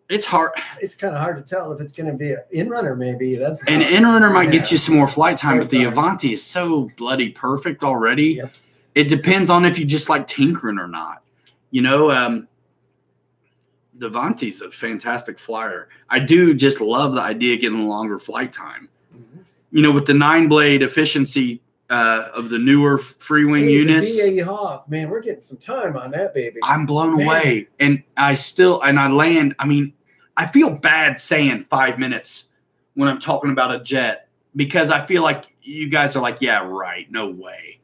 it's hard. It's kind of hard to tell if it's going to be an in-runner maybe. An in-runner might get you some more flight time, but the Avanti is so bloody perfect already. Yep. It depends on if you just like tinkering or not. You know, the Avanti's a fantastic flyer. I do just love the idea of getting a longer flight time. Mm-hmm. You know, with the 9-blade efficiency of the newer free wing units. The BAE Hawk, man, we're getting some time on that baby. I'm blown away. And I land. I mean, I feel bad saying 5 minutes when I'm talking about a jet, because I feel like you guys are like, yeah, right, no way.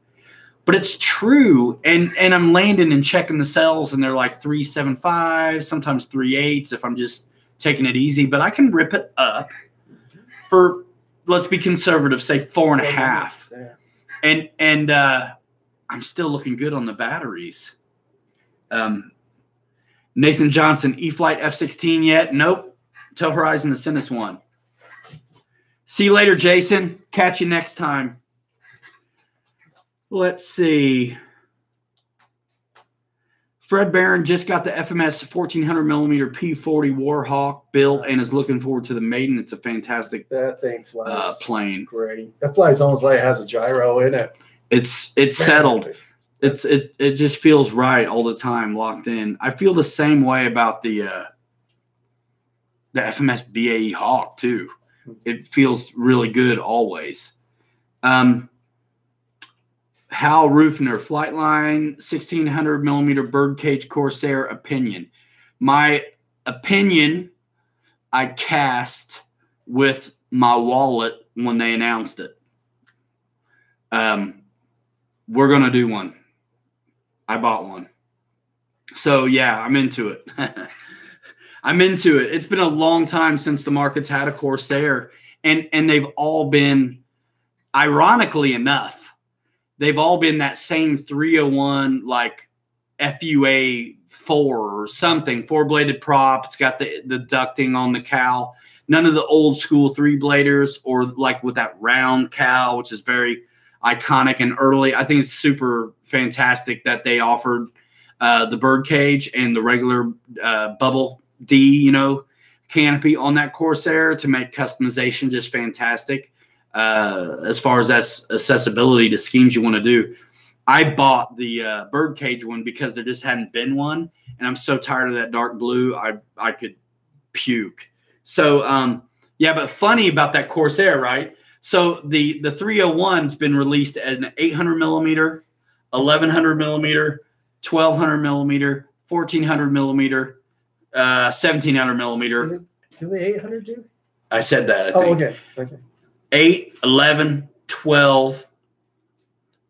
But it's true. And I'm landing and checking the cells, and they're like 3.75, sometimes 3.8s if I'm just taking it easy. But I can rip it up for, let's be conservative, say 4.5. Yeah. And I'm still looking good on the batteries. Nathan Johnson, E-Flight F-16 yet? Nope. Tell Horizon to send us one. See you later, Jason. Catch you next time. Let's see. Fred Barron just got the FMS 1400 millimeter P-40 Warhawk built and is looking forward to the maiden. It's a fantastic that thing flies plane. Great. That flies almost like it has a gyro in it. It's settled. It just feels right all the time, locked in. I feel the same way about the FMS BAE Hawk too. It feels really good always. Hal Rufner, Flightline 1600 millimeter birdcage Corsair opinion. My opinion, I cast with my wallet when they announced it. We're going to do one. I bought one. So, yeah, I'm into it. I'm into it. It's been a long time since the market's had a Corsair, and they've all been, ironically enough, they've all been that same 301, like FUA 4 or something, 4-bladed prop. It's got the ducting on the cowl. None of the old school 3-bladers, or like with that round cowl, which is very iconic and early. I think it's super fantastic that they offered the birdcage and the regular bubble D, canopy on that Corsair to make customization just fantastic. As far as accessibility to schemes you want to do. I bought the birdcage one because there just hadn't been one, and I'm so tired of that dark blue, I could puke. So, yeah, but funny about that Corsair, right? So the 301's been released as an 800 millimeter, 1100 millimeter, 1200 millimeter, 1400 millimeter, 1700 millimeter. Do the 800 do? I said that, I think. Oh, okay. 8, 11, 12,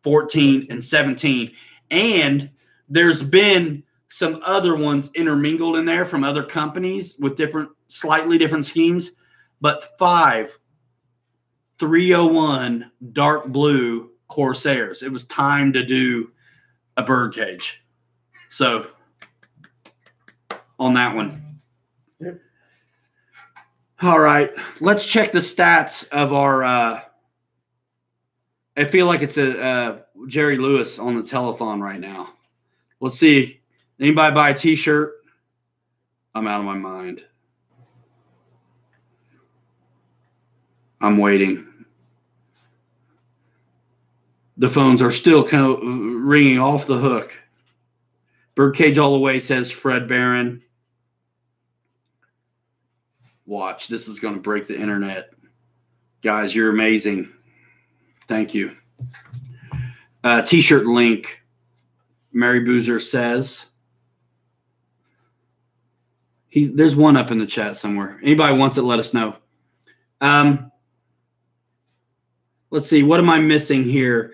14, and 17. And there's been some other ones intermingled in there from other companies with slightly different schemes. But 5 301 dark blue Corsairs. It was time to do a birdcage. So on that one. Yep. All right, let's check the stats of our I feel like it's a Jerry Lewis on the telethon right now. Let's see. Anybody buy a T-shirt? I'm out of my mind. I'm waiting. The phones are still kind of ringing off the hook. Birdcage all the way, says Fred Barron. Watch. This is going to break the internet. Guys, you're amazing. Thank you. T-shirt link. Mary Boozer says. There's one up in the chat somewhere. Anybody wants it, let us know. Let's see. What am I missing here?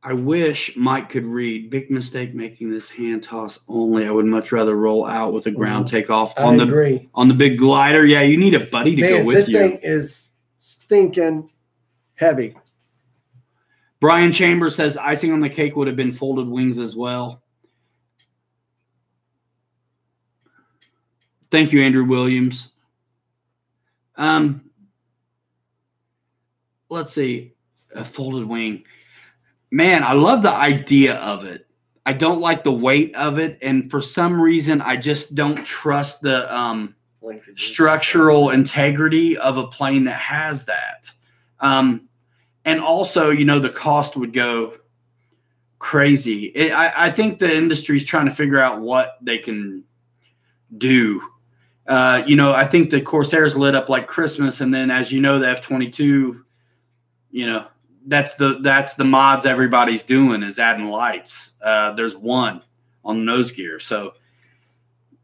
I wish Mike could read. Big mistake making this hand toss only. I would much rather roll out with a ground takeoff on the big glider. Yeah, you need a buddy to go with you. This thing is stinking heavy. Brian Chambers says icing on the cake would have been folded wings as well. Thank you, Andrew Williams. Let's see. A folded wing. Man, I love the idea of it. I don't like the weight of it. And for some reason, I just don't trust the structural integrity of a plane that has that. And also, you know, the cost would go crazy. I think the industry's trying to figure out what they can do. You know, I think the Corsairs lit up like Christmas. And then, as you know, the F-22, you know, that's the mods everybody's doing is adding lights. There's one on the nose gear. So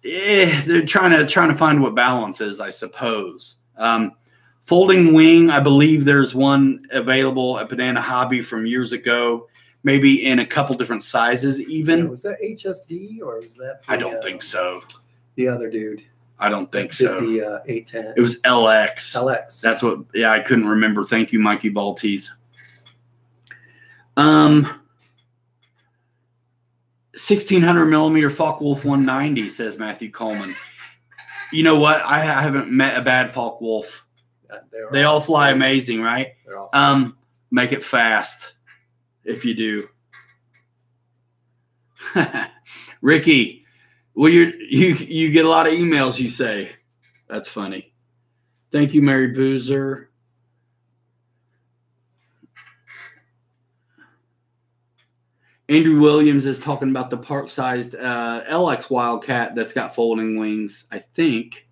they're trying to find what balance is, I suppose. Folding wing, I believe there's one available at Banana Hobby from years ago, maybe in a couple different sizes even. Yeah, was that HSD or was that I don't think so. The other dude. I don't think so. The 810. It was LX. LX. That's what, yeah, I couldn't remember. Thank you, Mikey Baltes. 1600 millimeter Focke-Wulf 190, says Matthew Coleman. You know what? I haven't met a bad Focke-Wulf. They all fly amazing, right? They're awesome. Make it fast if you do. Ricky, well, you get a lot of emails, you say. That's funny. Thank you, Mary Boozer. Andrew Williams is talking about the park-sized LX Wildcat that's got folding wings, I think.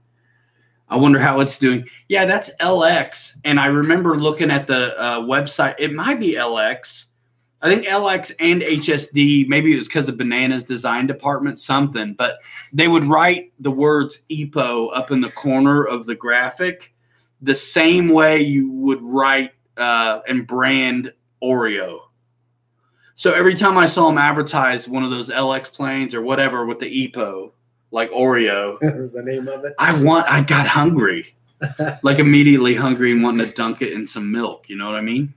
I wonder how it's doing. Yeah, that's LX. And I remember looking at the website. It might be LX. I think LX and HSD, maybe it was because of Banana's design department, something. But they would write the words EPO up in the corner of the graphic the same way you would write and brand Oreo. So every time I saw them advertise one of those LX planes or whatever with the EPO, like Oreo. What was the name of it? I got hungry. Like immediately hungry and wanting to dunk it in some milk. You know what I mean?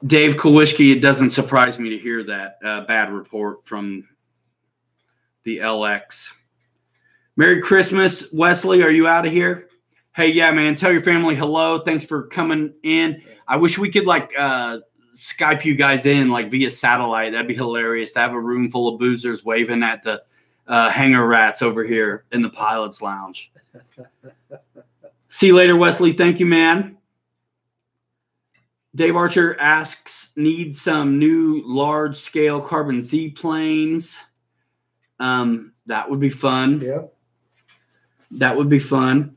Dave Kowalski, it doesn't surprise me to hear that bad report from the LX. Merry Christmas. Wesley, are you out of here? Hey, yeah, man. Tell your family hello. Thanks for coming in. I wish we could like Skype you guys in like via satellite. That'd be hilarious to have a room full of boozers waving at the hangar rats over here in the pilot's lounge. See you later, Wesley. Thank you, man. Dave Archer asks, need some new large-scale Carbon Z planes. That would be fun. Yeah. That would be fun.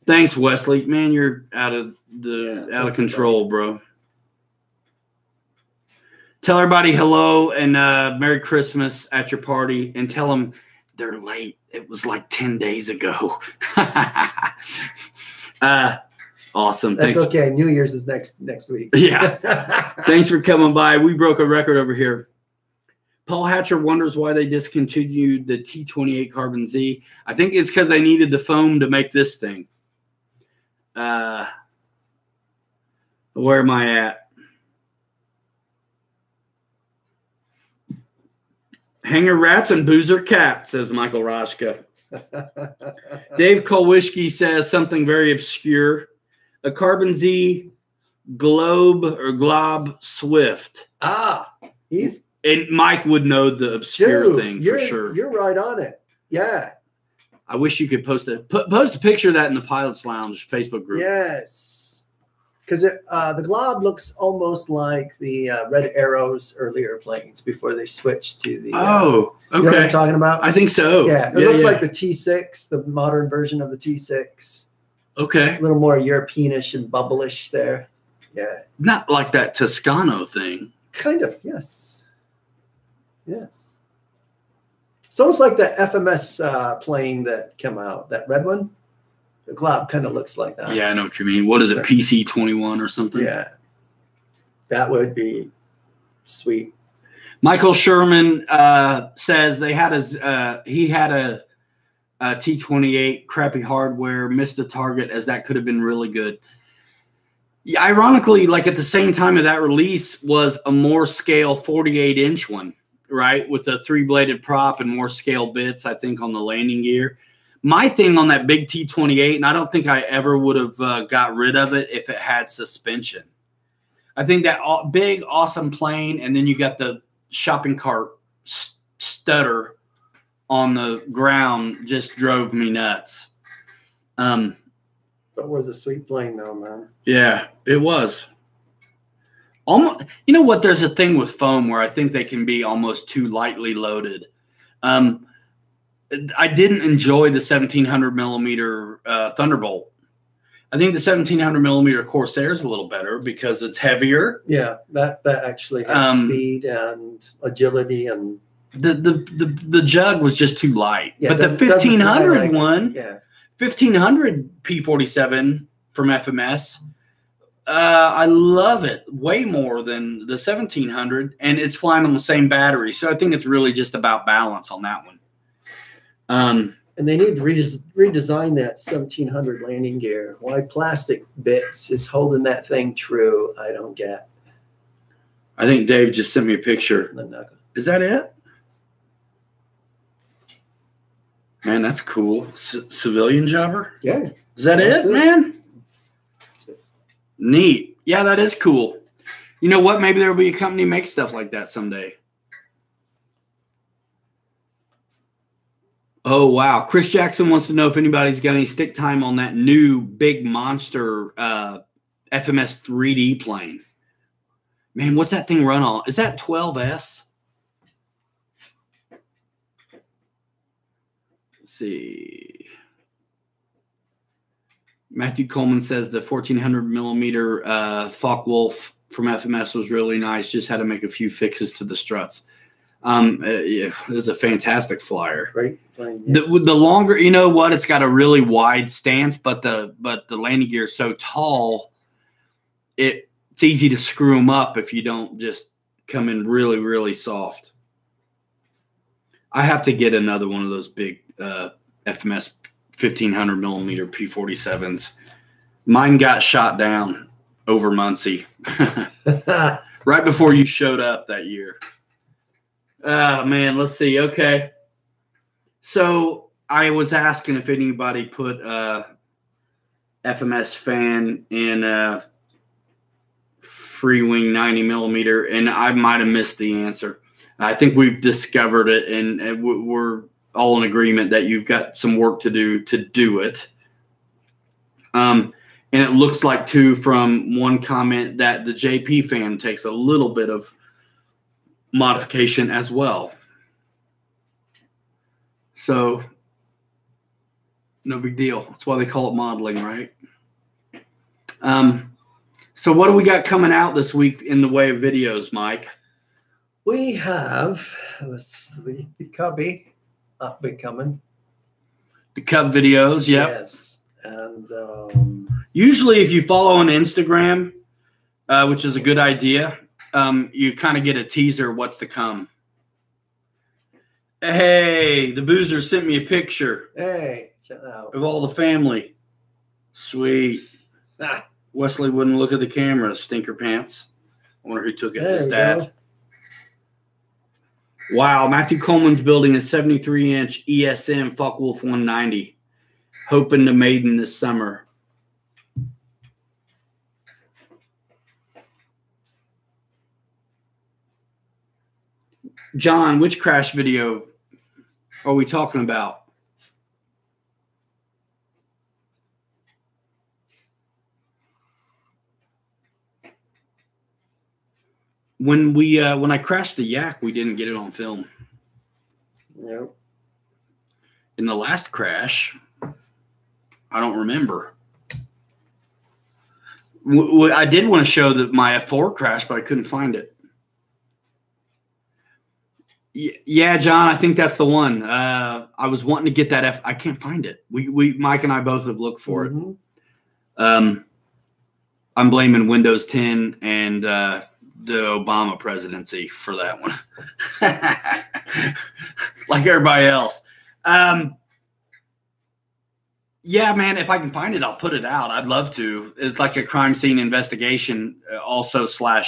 Thanks, Wesley. Man, you're out of control, bro. Tell everybody hello and Merry Christmas at your party, and tell them they're late. It was like 10 days ago. Awesome. That's Thanks. Okay. New Year's is next week. Yeah. Thanks for coming by. We broke a record over here. Paul Hatcher wonders why they discontinued the T-28 Carbon Z. I think it's because they needed the foam to make this thing. Where am I at? Hanger rats and boozer cats, says Michael Roshka. Dave Kowalski says something very obscure. A Carbon Z Glob Swift. And Mike would know the obscure thing for sure. You're right on it. Yeah. I wish you could post a picture of that in the Pilots Lounge Facebook group. Yes, because the Glob looks almost like the Red Arrow's earlier planes before they switched to the. Oh, okay. You know what I'm talking about? I think so. Yeah, it looked like the T6, the modern version of the T6. Okay. A little more Europeanish and bubblish there. Yeah. Not like that Toscano thing. Kind of, yes. Yes. It's almost like the FMS plane that came out, that red one. The Glob kind of looks like that. Yeah, I know what you mean. What is it, PC-21 or something? Yeah. That would be sweet. Michael Sherman says he had a T-28, crappy hardware, missed the target as that could have been really good. Yeah, ironically, like at the same time of that release was a more scale 48-inch one, right? With a 3-bladed prop and more scale bits, I think, on the landing gear. My thing on that big T-28, and I don't think I ever would have got rid of it if it had suspension. I think that big, awesome plane, and then you got the shopping cart stutter on the ground just drove me nuts. That was a sweet plane, though, man. Yeah, it was. Almost, you know what? There's a thing with foam where I think they can be almost too lightly loaded. I didn't enjoy the 1700 millimeter Thunderbolt. I think the 1700 millimeter Corsair is a little better because it's heavier. Yeah, that actually has speed and agility, and the jug was just too light. Yeah, but the 1500 one, yeah. 1500 P47 from FMS, I love it way more than the 1700, and it's flying on the same battery. So I think it's really just about balance on that one. And they need to redesign that 1700 landing gear. Why plastic bits is holding that thing true, I don't get. I think Dave just sent me a picture. Is that it? Man, that's cool. Civilian jobber? Yeah. Is that it, man? That's it. Neat. Yeah, that is cool. You know what? Maybe there will be a company make stuff like that someday. Oh, wow. Chris Jackson wants to know if anybody's got any stick time on that new big monster FMS 3D plane. Man, what's that thing run on? Is that 12S? Let's see. Matthew Coleman says the 1400 millimeter Focke-Wulf from FMS was really nice. Just had to make a few fixes to the struts. It was a fantastic flyer. Great plane. Yeah. The longer, you know what? It's got a really wide stance, but the landing gear is so tall, it's easy to screw them up if you don't just come in really, really soft. I have to get another one of those big FMS 1500 millimeter P47s. Mine got shot down over Muncie right before you showed up that year. Oh, man, let's see. Okay. So I was asking if anybody put FMS fan in free wing 90 millimeter, and I might have missed the answer. I think we've discovered it, and we're all in agreement that you've got some work to do it. And it looks like, too, from one comment that the JP fan takes a little bit of modification as well. So no big deal. That's why they call it modeling, right? So what do we got coming out this week in the way of videos, Mike? We have the Cubby up and coming. The Cub videos, yep. Yes. And usually if you follow on Instagram, which is a good idea, you kind of get a teaser what's to come. Hey, the Boozer sent me a picture. Hey, check that out. Of all the family. Sweet. Wesley wouldn't look at the camera, stinker pants. I wonder who took it. His dad. Go. Wow, Matthew Coleman's building a 73-inch ESM Focke-Wulf 190. Hoping to maiden this summer. John, which crash video are we talking about? when I crashed the Yak, we didn't get it on film. Nope. In the last crash, I don't remember. I did want to show that my F4 crashed, but I couldn't find it. Yeah, John, I think that's the one. I was wanting to get that I can't find it. Mike and I both have looked for it. I'm blaming Windows 10 and the Obama presidency for that one. Like everybody else. Yeah, man, if I can find it, I'll put it out. I'd love to. It's like a crime scene investigation, also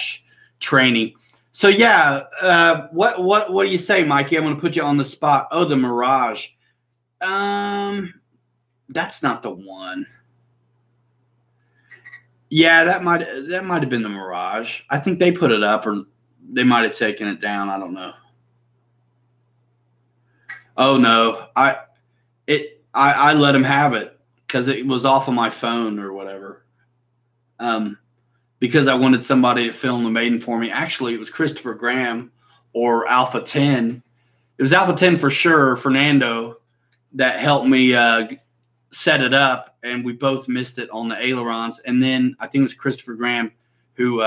/ training. So yeah, what do you say, Mikey? I'm going to put you on the spot. Oh, the Mirage. That's not the one. Yeah, that might have been the Mirage. I think they put it up, or they might have taken it down. I don't know. Oh no, I let him have it because it was off of my phone or whatever. Because I wanted somebody to film the maiden for me. Actually, it was Christopher Graham or Alpha 10. It was Alpha 10 for sure, Fernando, that helped me set it up, and we both missed it on the ailerons. And then I think it was Christopher Graham who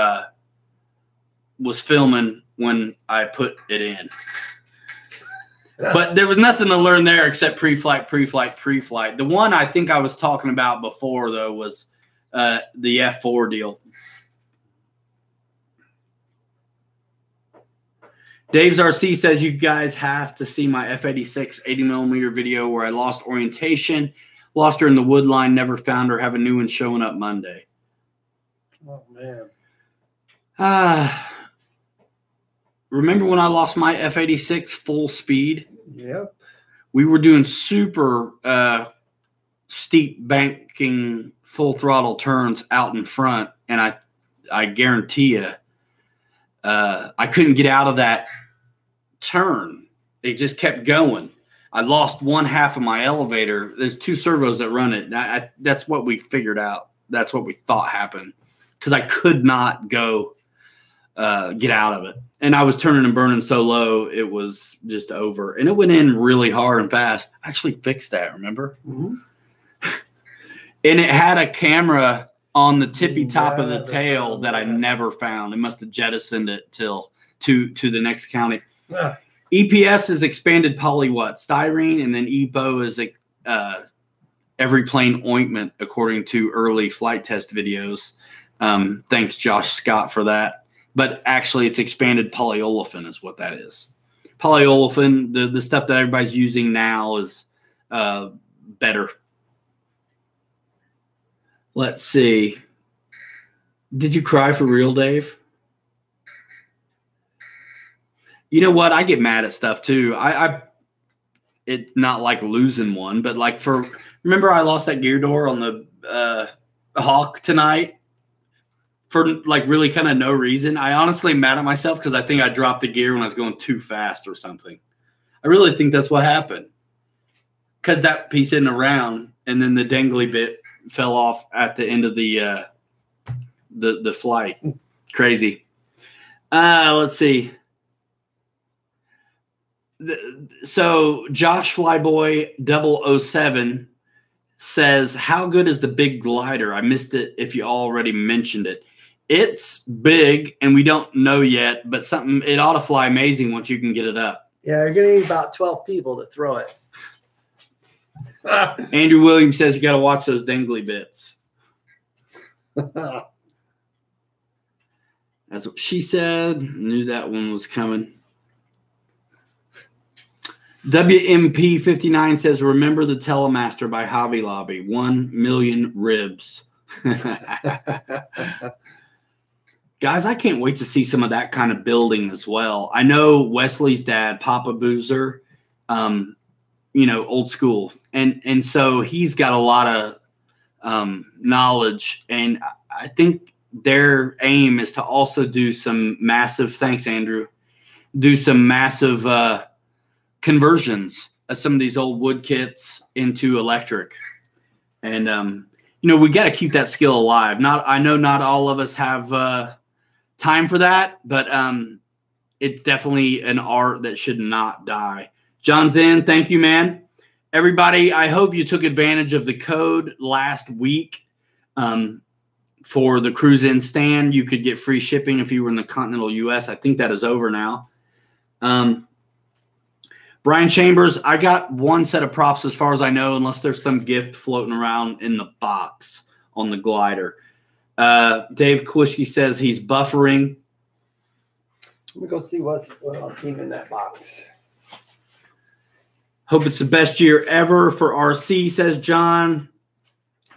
was filming when I put it in. But there was nothing to learn there except pre-flight. The one I think I was talking about before, though, was the F4 deal. Dave's RC says, you guys have to see my F86 80mm video where I lost orientation, lost her in the wood line, never found her, have a new one showing up Monday. Oh, man. Remember when I lost my F86 full speed? Yep. We were doing super steep banking, full throttle turns out in front, and I guarantee you, I couldn't get out of that turn. It just kept going. I lost one half of my elevator. There's two servos that run it. That's what we figured out. That's what we thought happened, because I could not go get out of it. And I was turning and burning so low, it was just over. And it went in really hard and fast. I actually fixed that, remember? Mm-hmm. And it had a camera on the tippy top of the tail that I never found. It must have jettisoned it to the next county. Yeah. EPS is expanded poly what? Styrene, and then EPO is every plane ointment, according to early flight test videos. Thanks, Josh Scott, for that. But actually, it's expanded polyolefin is what that is. Polyolefin, the stuff that everybody's using now, is better. Let's see. Did you cry for real, Dave? You know what? I get mad at stuff too. It's not like losing one, but like remember I lost that gear door on the Hawk tonight for like really kind of no reason. I honestly mad at myself because I think I dropped the gear when I was going too fast or something. I really think that's what happened, because that piece isn't around, and then the dangly bit fell off at the end of the flight. Crazy. Let's see. So Josh Flyboy 007 says, how good is the big glider? I missed it if you already mentioned it. It's big, and we don't know yet, but it ought to fly amazing once you can get it up. Yeah, you're going to need about 12 people to throw it. Andrew Williams says you got to watch those dangly bits. That's what she said. Knew that one was coming. WMP59 says, remember the Telemaster by Hobby Lobby. 1 million ribs. Guys, I can't wait to see some of that kind of building as well. I know Wesley's dad, Papa Boozer, old school. And so he's got a lot of knowledge. And I think their aim is to also do some massive, thanks, Andrew, do some massive conversions of some of these old wood kits into electric. And, we got to keep that skill alive. I know not all of us have time for that, but it's definitely an art that should not die. John Zinn, thank you, man. Everybody, I hope you took advantage of the code last week for the Cruise In stand. You could get free shipping if you were in the continental U.S. I think that is over now. Brian Chambers, I got one set of props as far as I know, unless there's some gift floating around in the box on the glider. Dave Kwischke says he's buffering. Let me go see what came in that box. Hope it's the best year ever for RC, says John.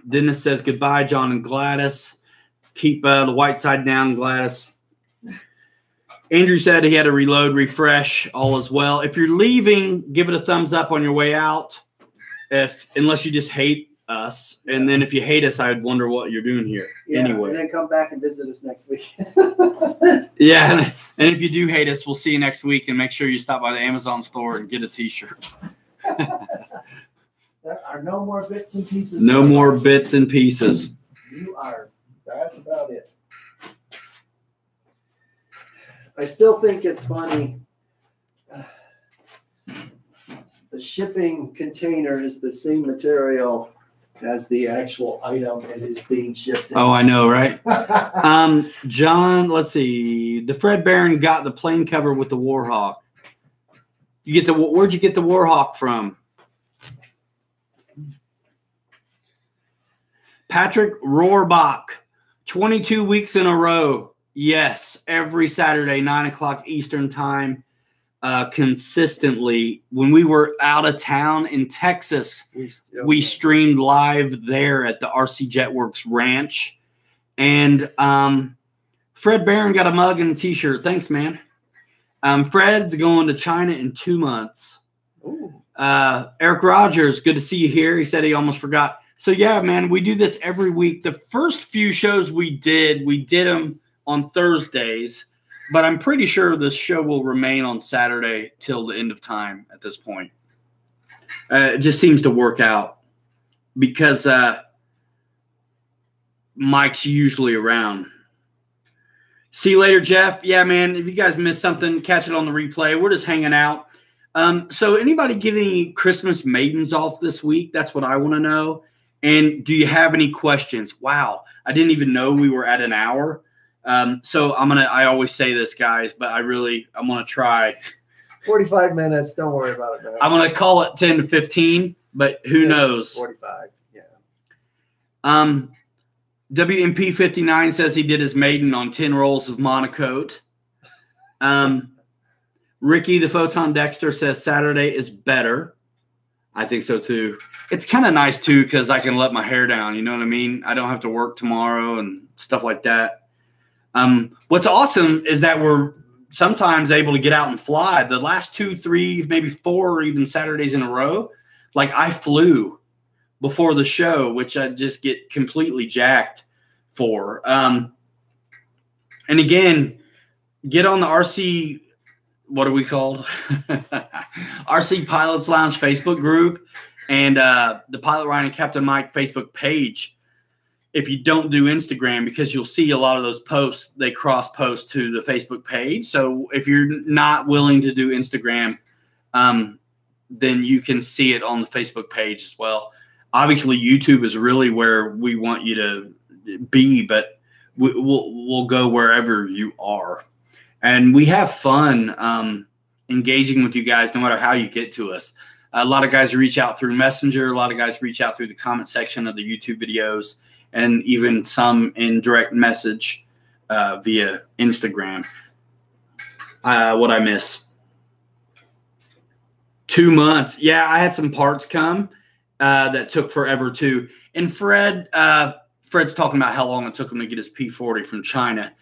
Dennis says goodbye, John and Gladys. Keep the white side down, Gladys. Andrew said he had to reload, refresh, all as well. If you're leaving, give it a thumbs up on your way out, unless you just hate us. And then if you hate us, I'd wonder what you're doing here. Yeah, anyway. And then come back and visit us next week. Yeah, and if you do hate us, we'll see you next week. And make sure you stop by the Amazon store and get a T-shirt. There are no more bits and pieces. No more bits and pieces. You are. That's about it. I still think it's funny. The shipping container is the same material as the actual item that is being shipped. Oh, I know, right? John, let's see. The Fred Barron got the plane cover with the Warhawk. Where'd you get the Warhawk from? Patrick Rohrbach, 22 weeks in a row. Yes, every Saturday, 9 o'clock Eastern time, consistently. When we were out of town in Texas, we streamed live there at the RC Jetworks Ranch. And Fred Barron got a mug and a T-shirt. Thanks, man. Fred's going to China in 2 months. Eric Rogers, good to see you here. He said he almost forgot. So, yeah, man, we do this every week. The first few shows we did them on Thursdays, but I'm pretty sure this show will remain on Saturday till the end of time at this point. It just seems to work out because Mike's usually around. See you later, Jeff. Yeah, man, if you guys missed something, catch it on the replay. We're just hanging out. So anybody get any Christmas maidens off this week? That's what I want to know. And do you have any questions? Wow, I didn't even know we were at an hour. So I always say this, guys, but I'm going to try. 45 minutes. Don't worry about it, man. I'm going to call it 10 to 15, but who knows? 45. Yeah. WMP 59 says he did his maiden on 10 rolls of Monocoat. Ricky the Photon Dexter says Saturday is better. I think so too. It's kind of nice too because I can let my hair down. You know what I mean? I don't have to work tomorrow and stuff like that. What's awesome is that we're sometimes able to get out and fly. The last 2, 3, maybe 4, or even Saturdays in a row, like I flew before the show, which I just get completely jacked for. And again, get on the RC. What are we called? RC Pilots Lounge Facebook group and the Pilot Ryan and Captain Mike Facebook page. If you don't do Instagram, because you'll see a lot of those posts, they cross post to the Facebook page. So if you're not willing to do Instagram, then you can see it on the Facebook page as well. Obviously, YouTube is really where we want you to be, but we'll go wherever you are. And we have fun engaging with you guys no matter how you get to us. A lot of guys reach out through Messenger. A lot of guys reach out through the comment section of the YouTube videos, and even some in direct message via Instagram. What I miss? 2 months. Yeah, I had some parts come that took forever too. And Fred's talking about how long it took him to get his P40 from China.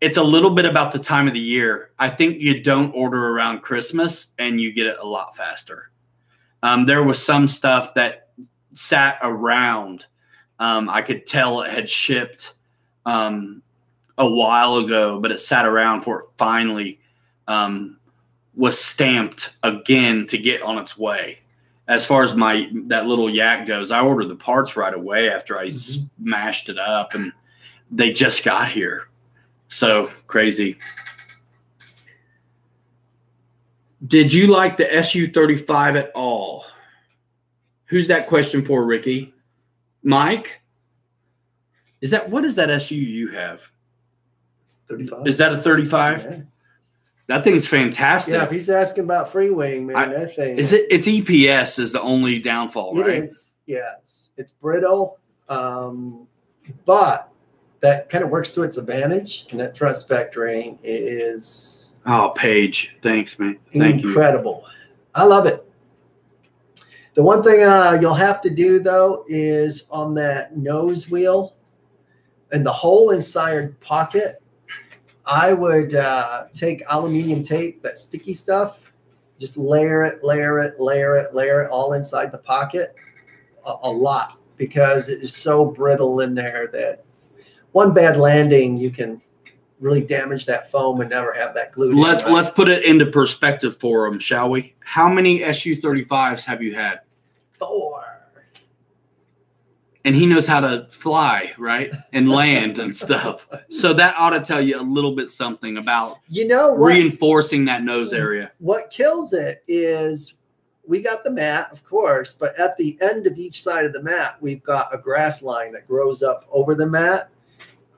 It's a little bit about the time of the year. I think you don't order around Christmas and you get it a lot faster. There was some stuff that sat around. I could tell it had shipped a while ago, but it sat around for it finally was stamped again to get on its way. As far as that little yak goes, I ordered the parts right away after I smashed it up, and they just got here. So crazy. Did you like the SU-35 at all? Who's that question for, Ricky? Mike? What is that SU you have? 35. Is that a 35? Yeah. That thing's fantastic. Yeah, if he's asking about free wing, man, that thing. It's EPS is the only downfall, right? It is, yes. It's brittle, but that kind of works to its advantage, and that thrust vectoring is Paige. Thanks, man. Thank you. Incredible. I love it. The one thing you'll have to do, though, is on that nose wheel and the hole inside pocket, I would take aluminum tape, that sticky stuff, just layer it all inside the pocket a lot, because it is so brittle in there that one bad landing, you can really damage that foam and never have that glued in. Let's put it into perspective for them, shall we? How many SU-35s have you had? 4. And he knows how to fly, right? And land and stuff. So that ought to tell you a little bit something about reinforcing that nose area. What kills it is we got the mat, of course, but at the end of each side of the mat, we've got a grass line that grows up over the mat.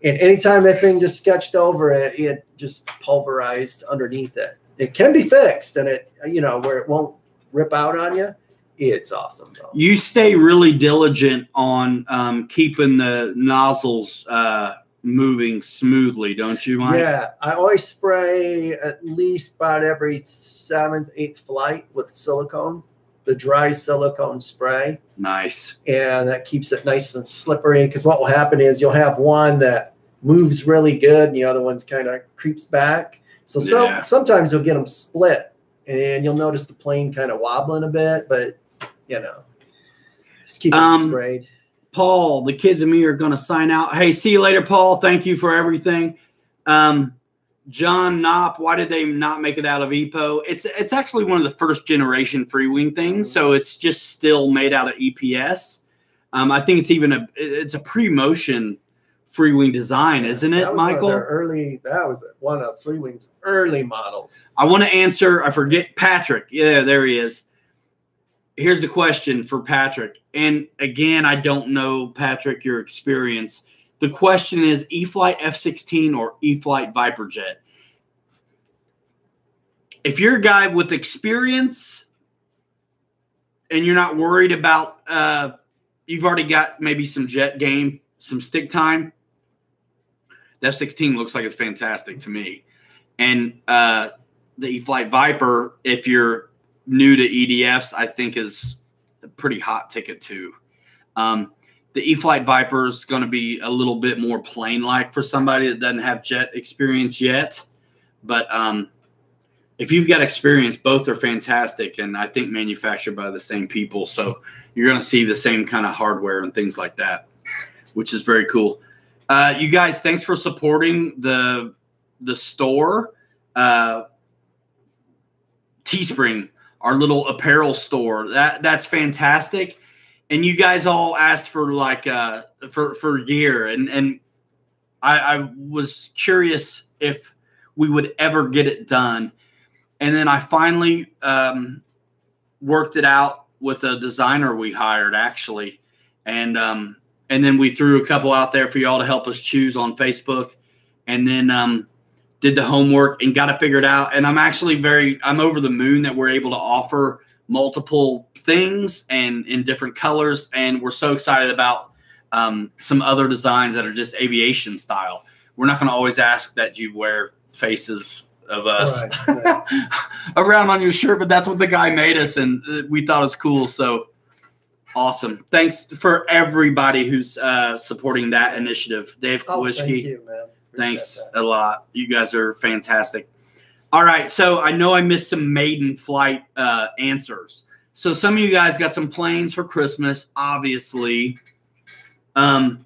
And anytime that thing just sketched over it, it just pulverized underneath it. It can be fixed, and it, where it won't rip out on you. It's awesome, though. You stay really diligent on keeping the nozzles moving smoothly, don't you, Mike? Yeah, I always spray at least about every 7th, 8th flight with silicone, the dry silicone spray. Nice. And that keeps it nice and slippery, because what will happen is you'll have one that moves really good and the other one's kind of creeps back. So sometimes you'll get them split, and you'll notice the plane kind of wobbling a bit, but just keep it sprayed. Paul, the kids and me are going to sign out. Hey, see you later, Paul. Thank you for everything. John Knopp, why did they not make it out of EPO? It's actually one of the first generation free wing things, so it's just still made out of EPS. I think it's a pre-motion free wing design, isn't it, Michael? That was one of Free Wing's early models. I want to answer. I forget Patrick. Yeah, there he is. Here's the question for Patrick. And again, I don't know, Patrick, your experience. The question is E-flite F-16 or E-flite Viper jet. If you're a guy with experience and you're not worried about you've already got maybe some jet game, some stick time, the F-16 looks like it's fantastic to me. And the E-flite Viper, if you're new to EDFs, I think is a pretty hot ticket too. The E-flite Viper is going to be a little bit more plane-like for somebody that doesn't have jet experience yet. But if you've got experience, both are fantastic, and I think manufactured by the same people. So you're going to see the same kind of hardware and things like that, which is very cool. You guys, thanks for supporting the store. Teespring, our little apparel store. That's fantastic. And you guys all asked for like for gear, and I was curious if we would ever get it done. And then I finally worked it out with a designer we hired, actually. And then we threw a couple out there for y'all to help us choose on Facebook. And then did the homework and got it figured out. And I'm actually I'm over the moon that we're able to offer multiple things and in different colors. And we're so excited about some other designs that are just aviation style. We're not going to always ask that you wear faces of us right. around on your shirt, but that's what the guy made us. And we thought it was cool. So awesome. Thanks for everybody who's supporting that initiative. Dave Kowalski. Thank you, man. Thanks a lot. You guys are fantastic. All right. So I know I missed some maiden flight answers. So some of you guys got some planes for Christmas, obviously. Man,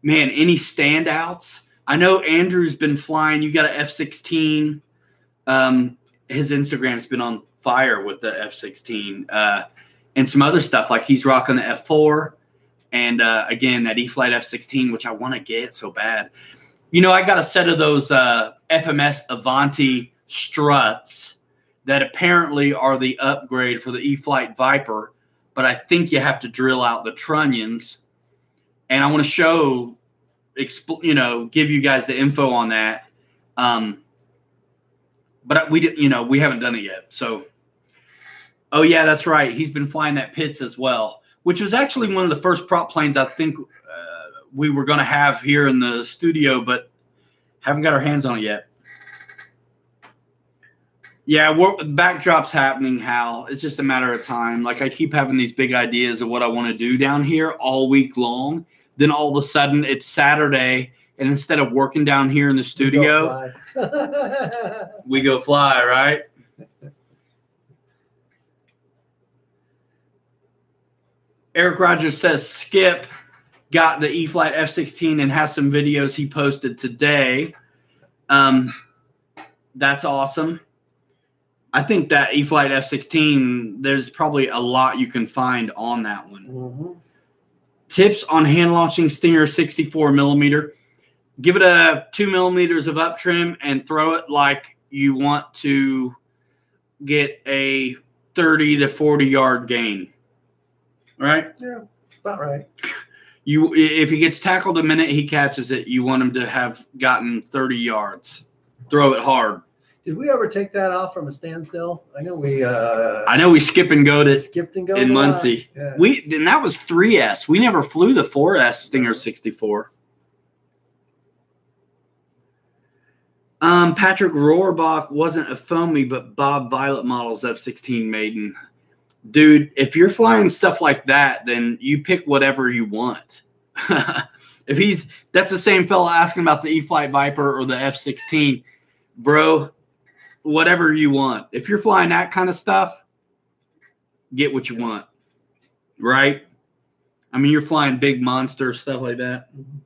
any standouts? I know Andrew's been flying. You got an F-16. His Instagram's been on fire with the F-16 and some other stuff. Like he's rocking the F-4. And again, that E-flite F16, which I want to get so bad. You know, I got a set of those FMS Avanti struts that apparently are the upgrade for the E-flite Viper, but I think you have to drill out the trunnions. And I want to show, you know, give you guys the info on that. But we haven't done it yet. So, oh yeah, that's right. He's been flying that Pitts as well, which was actually one of the first prop planes I think we were going to have here in the studio, but haven't got our hands on it yet. Yeah, backdrop's happening, Hal. It's just a matter of time. Like, I keep having these big ideas of what I want to do down here all week long. Then all of a sudden it's Saturday, and instead of working down here in the studio, we go fly, right? Eric Rogers says Skip got the E-flite F16 and has some videos he posted today. That's awesome. I think that E-flite F16, there's probably a lot you can find on that one. Mm-hmm. Tips on hand launching Stinger 64 millimeter. Give it a 2 millimeters of up trim and throw it like you want to get a 30 to 40 yard gain. Right? Yeah, that's about right. If he gets tackled the minute he catches it, you want him to have gotten 30 yards. Throw it hard. Did we ever take that off from a standstill? I know we skip and go to in Muncie. Yeah. And that was 3S. We never flew the 4S Stinger 64. Patrick Rohrbach wasn't a foamy, but Bob Violet Models F-16 maiden. Dude, if you're flying stuff like that, then you pick whatever you want. That's the same fella asking about the E-flite Viper or the F-16, bro. Whatever you want. If you're flying that kind of stuff, get what you want, right? I mean, you're flying big monster stuff like that. Mm-hmm.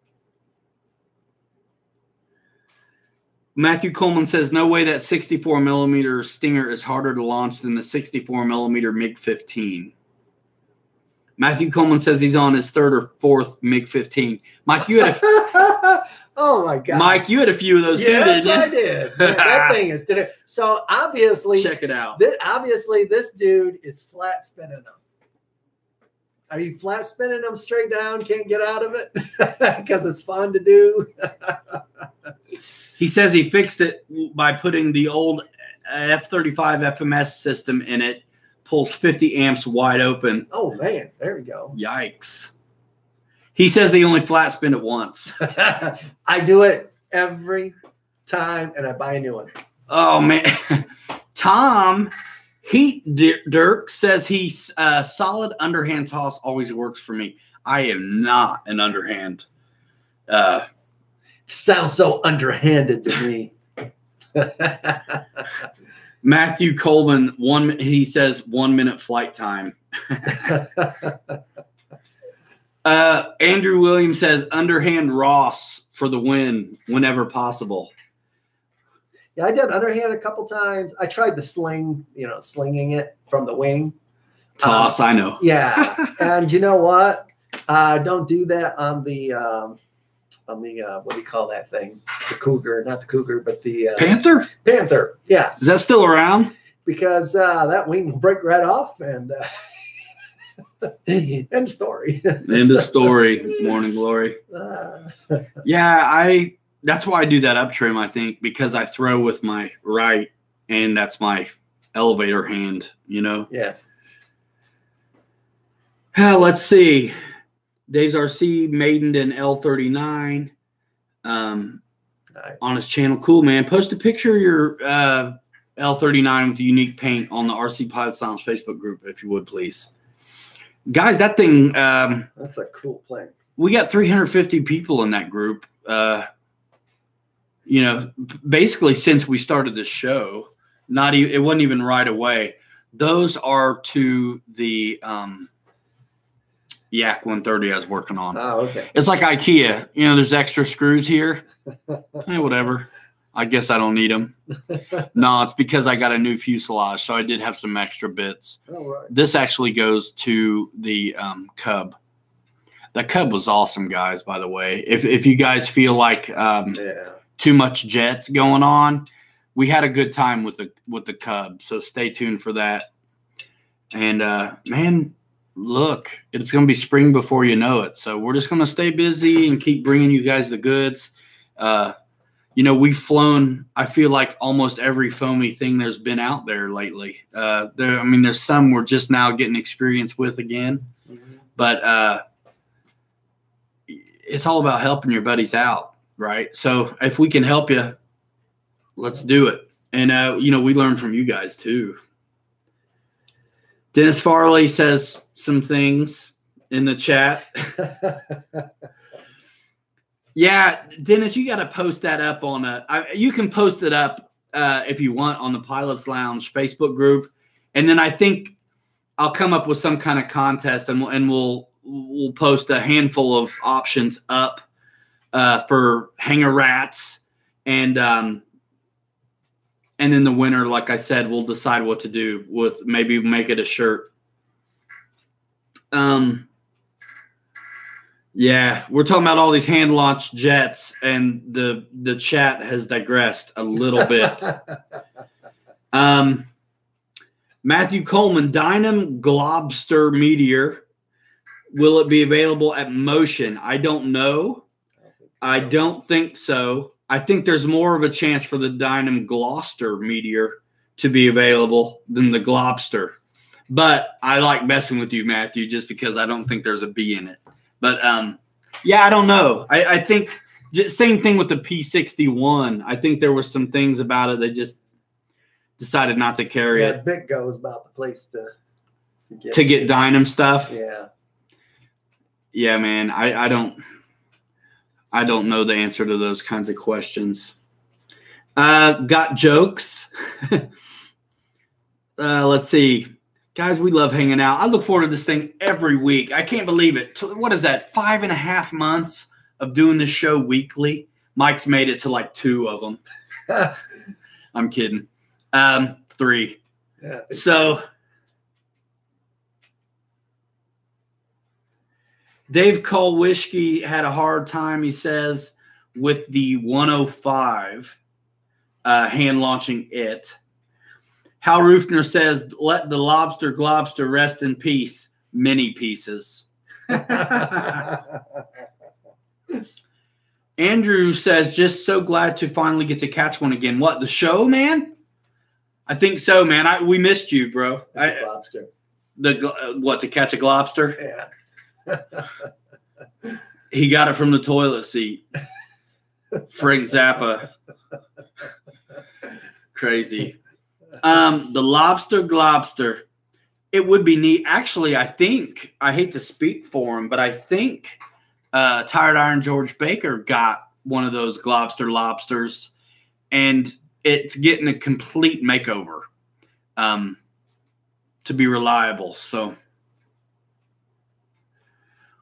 Matthew Coleman says, no way that 64 millimeter Stinger is harder to launch than the 64 millimeter MiG-15. Matthew Coleman says he's on his third or fourth MiG-15. Mike, you had oh my God, Mike, you had a few of those too, didn't you? Yes, I did. That thing is today. So obviously, check it out. Obviously, this dude is flat spinning them. Are you flat spinning them straight down? Can't get out of it because it's fun to do. He says he fixed it by putting the old F-35 FMS system in it. Pulls 50 amps wide open. Oh, man. There we go. Yikes. He says he only flat spin it once. I do it every time, and I buy a new one. Oh, man. Tom Dirk says he's solid underhand toss always works for me. I am not an underhand. Sounds so underhanded to me. Matthew Coleman, he says 1 minute flight time. Andrew Williams says underhand Ross for the win whenever possible. Yeah, I did underhand a couple times. I tried the sling, slinging it from the wing. Toss, I know. Yeah, and you know what? Don't do that on the what do you call that thing? The Cougar, not the Cougar, but the Panther. Panther, yes. Is that still around? Because that wing will break right off, and end of story. End of story. Morning glory. Yeah, that's why I do that up trim, I think, because I throw with my right, and that's my elevator hand, Yeah. Let's see. Dave's RC maidened in L39 nice. On his channel. Cool, man. Post a picture of your L39 with the unique paint on the RC Pilot Lounge Facebook group, if you would, please. Guys, that thing. That's a cool plane. We got 350 people in that group. Basically since we started this show, it wasn't even right away. Those are to the Yak 130 I was working on. Oh, okay. It's like IKEA. There's extra screws here. Whatever. I guess I don't need them. No, it's because I got a new fuselage, so I did have some extra bits. Oh, right. This actually goes to the Cub. That Cub was awesome, guys, by the way. If you guys feel like too much Jets going on, we had a good time with the Cub. So stay tuned for that. And, man, look, it's going to be spring before you know it. So we're just going to stay busy and keep bringing you guys the goods. You know, we've flown, I feel like, almost every foamy thing there's been out there lately. There's some we're just now getting experience with again. Mm-hmm. But it's all about helping your buddies out, right? So if we can help you, let's do it. And, you know, we learn from you guys too. Dennis Farley says some things in the chat. Yeah, Dennis, you got to post that up on you can post it up if you want on the Pilots Lounge Facebook group. And then I think I'll come up with some kind of contest and we'll post a handful of options up for hanger rats. And then the winner, like I said, we'll decide what to do with, maybe make it a shirt. Yeah, we're talking about all these hand-launched jets, and the chat has digressed a little bit. Matthew Coleman, Dynam Globster Meteor. Will it be available at Motion? I don't know. I don't think so. I think there's more of a chance for the Dynam Gloucester Meteor to be available than the Globster. But I like messing with you, Matthew, just because I don't think there's a B in it. But, yeah, I don't know. I think same thing with the P61. I think there were some things about it that just decided not to carry it. Big goes about the place to get Dynam stuff. Yeah. Yeah, man. I don't know the answer to those kinds of questions. Got jokes. Let's see. Guys, we love hanging out. I look forward to this thing every week. I can't believe it. What is that, 5.5 months of doing this show weekly? Mike's made it to like 2 of them. I'm kidding. 3. Yeah. So Dave Kolwischke had a hard time, he says, with the 105 hand launching it. Hal Rufner says, let the Globster rest in peace. Many pieces. Andrew says, just so glad to finally get to catch one again. What, the show, man? I think so, man. We missed you, bro. Globster. To catch a Globster? Yeah. He got it from the toilet seat. Frank Zappa. Crazy. The lobster Globster. It would be neat. Actually, I think, I hate to speak for him, but I think Tired Iron George Baker got one of those Globster lobsters, and it's getting a complete makeover to be reliable. So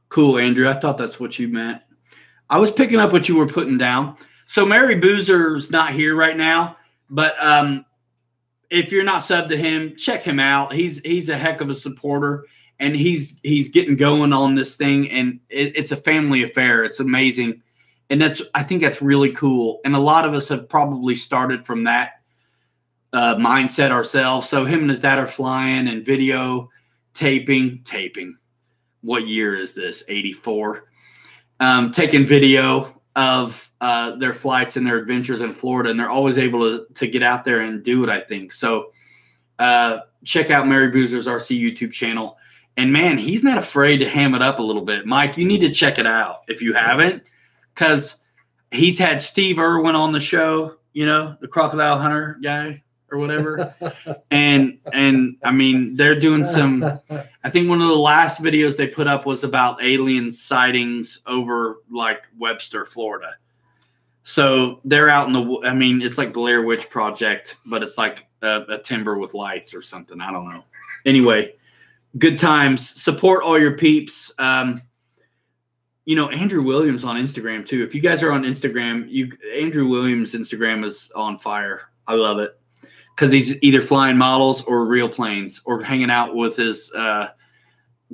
cool, Andrew. I thought that's what you meant. I was picking up what you were putting down. So Mary Boozer's not here right now, but if you're not subbed to him, check him out. He's a heck of a supporter, and he's getting going on this thing, and it's a family affair. It's amazing, and I think that's really cool. And a lot of us have probably started from that mindset ourselves. So him and his dad are flying and video taping. What year is this? 84. Taking video of their flights and their adventures in Florida, and they're always able to get out there and do it, I think. So check out Mary Boozer's RC YouTube channel. And, man, he's not afraid to ham it up a little bit. Mike, you need to check it out if you haven't, because he's had Steve Irwin on the show, you know, the crocodile hunter guy or whatever. and I mean, they're doing some – I think one of the last videos they put up was about alien sightings over, like, Webster, Florida. So they're out in the – I mean, it's like Blair Witch Project, but it's like a timber with lights or something. I don't know. Anyway, good times. Support all your peeps. You know, Andrew Williams on Instagram, too. If you guys are on Instagram, Andrew Williams' Instagram is on fire. I love it. Because he's either flying models or real planes or hanging out with his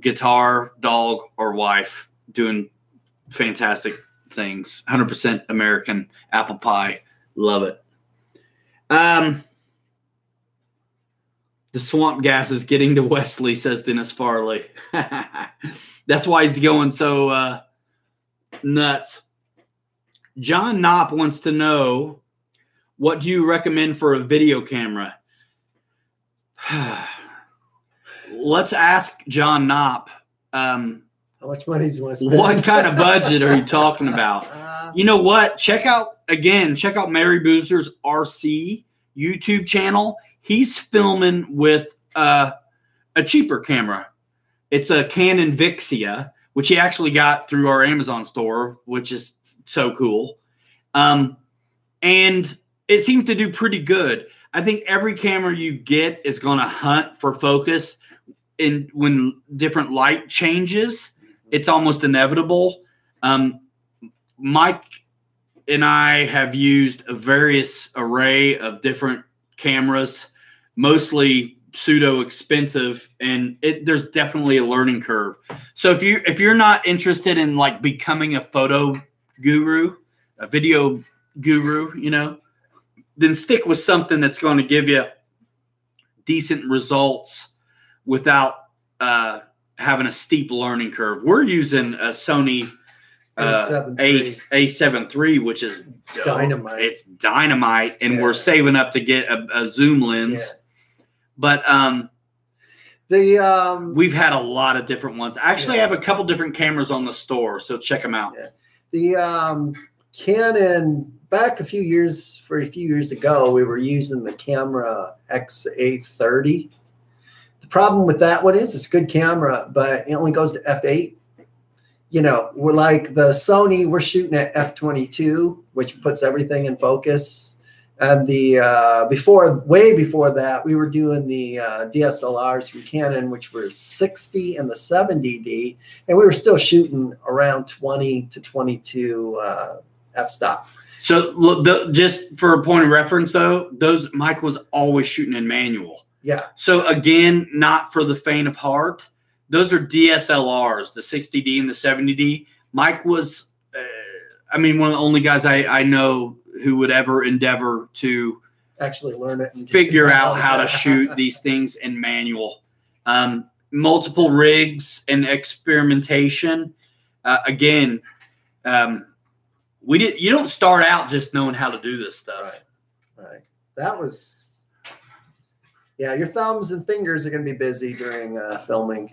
guitar, dog, or wife. doing fantastic things. 100% American apple pie. Love it. The swamp gas is getting to Wesley, says Dennis Farley. That's why he's going so nuts. John Knopp wants to know, what do you recommend for a video camera? Let's ask John Knopp. How much money do you want to spend? What kind of budget are you talking about? You know what? Check out Mary Boozer's RC YouTube channel. He's filming with a cheaper camera. It's a Canon Vixia, which he actually got through our Amazon store, which is so cool. And it seems to do pretty good. I think every camera you get is going to hunt for focus when different light changes. It's almost inevitable. Mike and I have used a various array of different cameras, mostly pseudo expensive, and there's definitely a learning curve. So if you're not interested in like becoming a photo guru, a video guru, then stick with something that's going to give you decent results without having a steep learning curve. We're using a Sony A7 III, which is dynamite. It's dynamite, and we're saving up to get a zoom lens. Yeah. But we've had a lot of different ones. I actually have a couple different cameras on the store, so check them out. Yeah. The Canon, back a few years ago, we were using the camera XA30. The problem with that one is it's a good camera, but it only goes to f8. We're like the Sony, we're shooting at f22, which puts everything in focus. And way before that, we were doing the DSLRs from Canon, which were 60 and the 70D, and we were still shooting around 20 to 22 f-stop. So just for a point of reference, though, Mike was always shooting in manual. Yeah. So again, not for the faint of heart. Those are DSLRs, the 60D and the 70D. Mike was, one of the only guys I know who would ever endeavor to actually learn it and figure out how to shoot these things in manual. Multiple rigs and experimentation. You don't start out just knowing how to do this stuff. Right. That was, your thumbs and fingers are going to be busy during filming.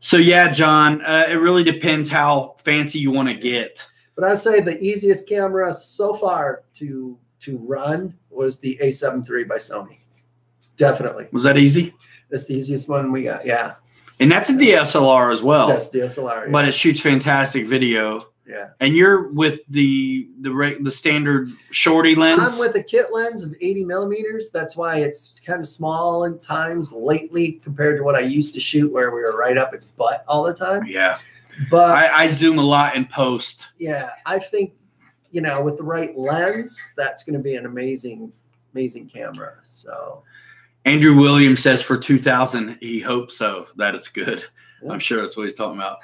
So yeah, John, it really depends how fancy you want to get. But I'd say the easiest camera so far to run was the A7 III by Sony. Definitely. Was that easy? That's the easiest one we got, yeah. And that's a DSLR as well. That's DSLR, yeah. But it shoots fantastic video. Yeah. And you're with the standard shorty lens? I'm with a kit lens of 80 millimeters. That's why it's kind of small in times lately compared to what I used to shoot, where we were right up its butt all the time. Yeah. But I zoom a lot in post. Yeah, I think, with the right lens, that's going to be an amazing camera. So Andrew Williams says for 2000, he hopes so, that it's good. Yeah. I'm sure that's what he's talking about.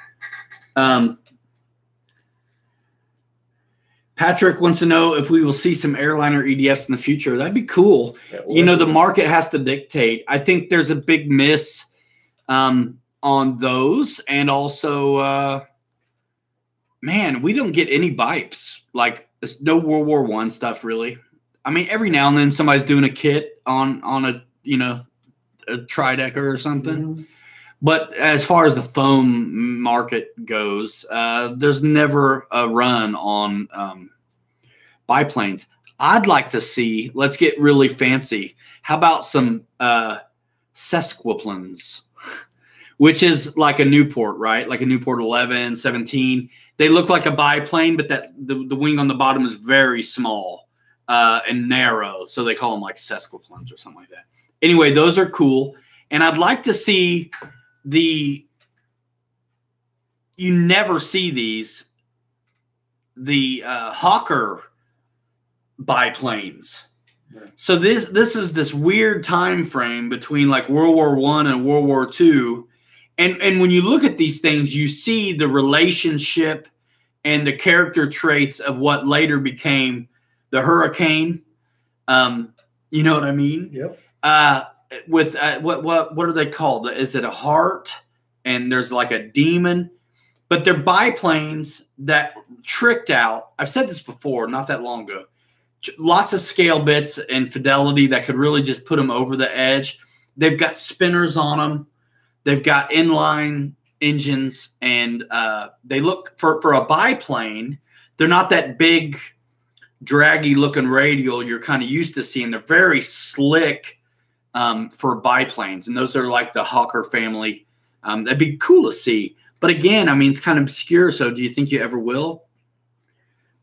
Patrick wants to know if we will see some airliner EDFs in the future. That'd be cool. Yeah, the market has to dictate. I think there's a big miss on those, and also we don't get any bipes. Like, there's no World War I stuff really. Every now and then somebody's doing a kit on a tridecker or something. Mm-hmm. But as far as the foam market goes, there's never a run on biplanes. I'd like to see, let's get really fancy. How about some sesquiplanes? Which is like a Newport, right? Like a Newport 11, 17. They look like a biplane, but the wing on the bottom is very small and narrow. So they call them like sesquiplanes or something like that. Anyway, those are cool. And I'd like to see you never see these, the Hawker biplanes. Yeah. So this is this weird time frame between like World War I and World War II. And when you look at these things, you see the relationship and the character traits of what later became the Hurricane. You know what I mean? Yep. With what are they called? Is it a heart? And there's like a demon, but they're biplanes that tricked out. I've said this before, not that long ago. Lots of scale bits and fidelity that could really just put them over the edge. They've got spinners on them. They've got inline engines, and they look for a biplane. They're not that big, draggy looking radial you're kind of used to seeing. They're very slick for biplanes, and those are like the Hawker family. That'd be cool to see. But again, I mean, it's kind of obscure. So do you think you ever will?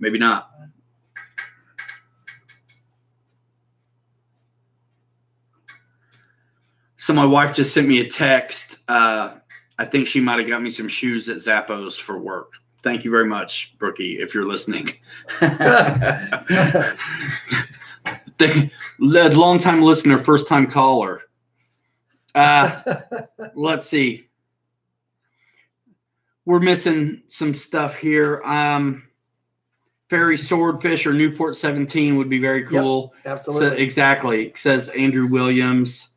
Maybe not. So my wife just sent me a text. I think she might have got me some shoes at Zappos for work. Thank you very much, Brookie, if you're listening. Long-time listener, first-time caller. Let's see. We're missing some stuff here. Fairy Swordfish or Newport 17 would be very cool. Yep, absolutely. So, exactly. Says Andrew Williams.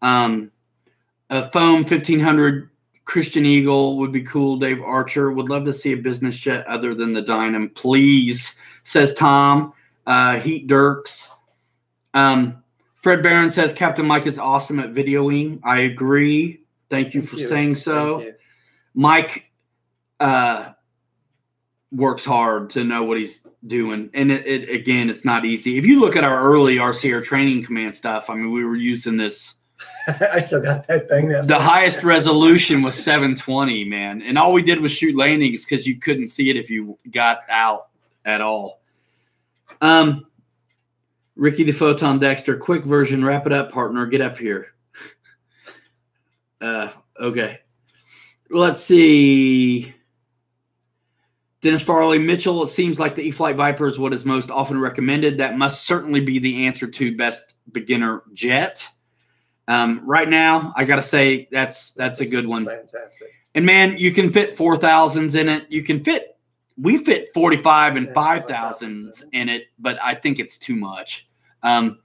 A Foam 1500 Christian Eagle would be cool. Dave Archer would love to see a business jet other than the Dynam, please, says Tom. Heat Dirks. Fred Barron says Captain Mike is awesome at videoing. I agree. Thank you for saying so. Mike works hard to know what he's doing. And again, it's not easy. If you look at our early RCR training command stuff, I mean, we were using this. I still got that thing. The highest resolution was 720, man. And all we did was shoot landings because you couldn't see it if you got out at all. Ricky the Photon Dexter, quick version, wrap it up, partner. Get up here. Okay. Let's see. Dennis Farley Mitchell, it seems like the E-Flight Viper is what is most often recommended. That must certainly be the answer to best beginner jet. Right now, I got to say that's a good one. Fantastic. And, man, you can fit 4,000s in it. We fit 45 and 5,000s in it, but I think it's too much. I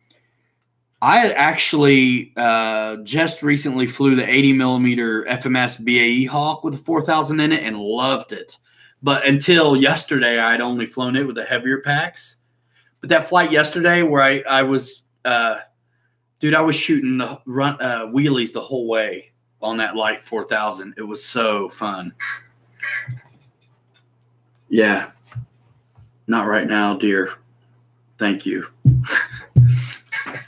actually just recently flew the 80 millimeter FMS BAE Hawk with a 4,000 in it and loved it. But until yesterday, I'd only flown it with the heavier packs. But that flight yesterday where I was dude, I was shooting the wheelies the whole way on that light 4,000. It was so fun. Yeah. Not right now, dear. Thank you.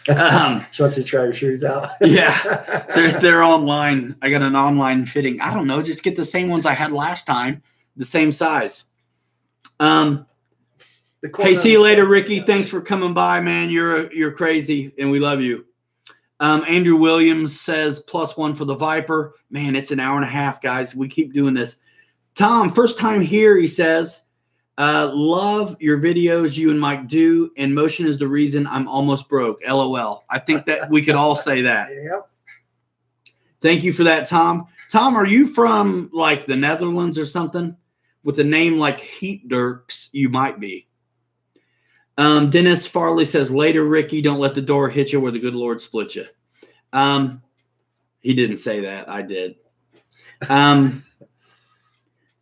She wants to try your shoes out. Yeah. They're online. I got an online fitting. I don't know. Just get the same ones I had last time. The same size. Hey, see you later, Ricky. Thanks for coming by, man. You're crazy, and we love you. Andrew Williams says +1 for the Viper. Man, it's an hour and a half, guys. We keep doing this. Tom, first time here, he says. Love your videos you and Mike do, and motion is the reason I'm almost broke. LOL. I think that we could all say that. Yep. Thank you for that, Tom. Tom, are you from like the Netherlands or something? With a name like Heat Dirks, you might be. Dennis Farley says, later, Ricky, don't let the door hit you where the good Lord split you. He didn't say that. I did.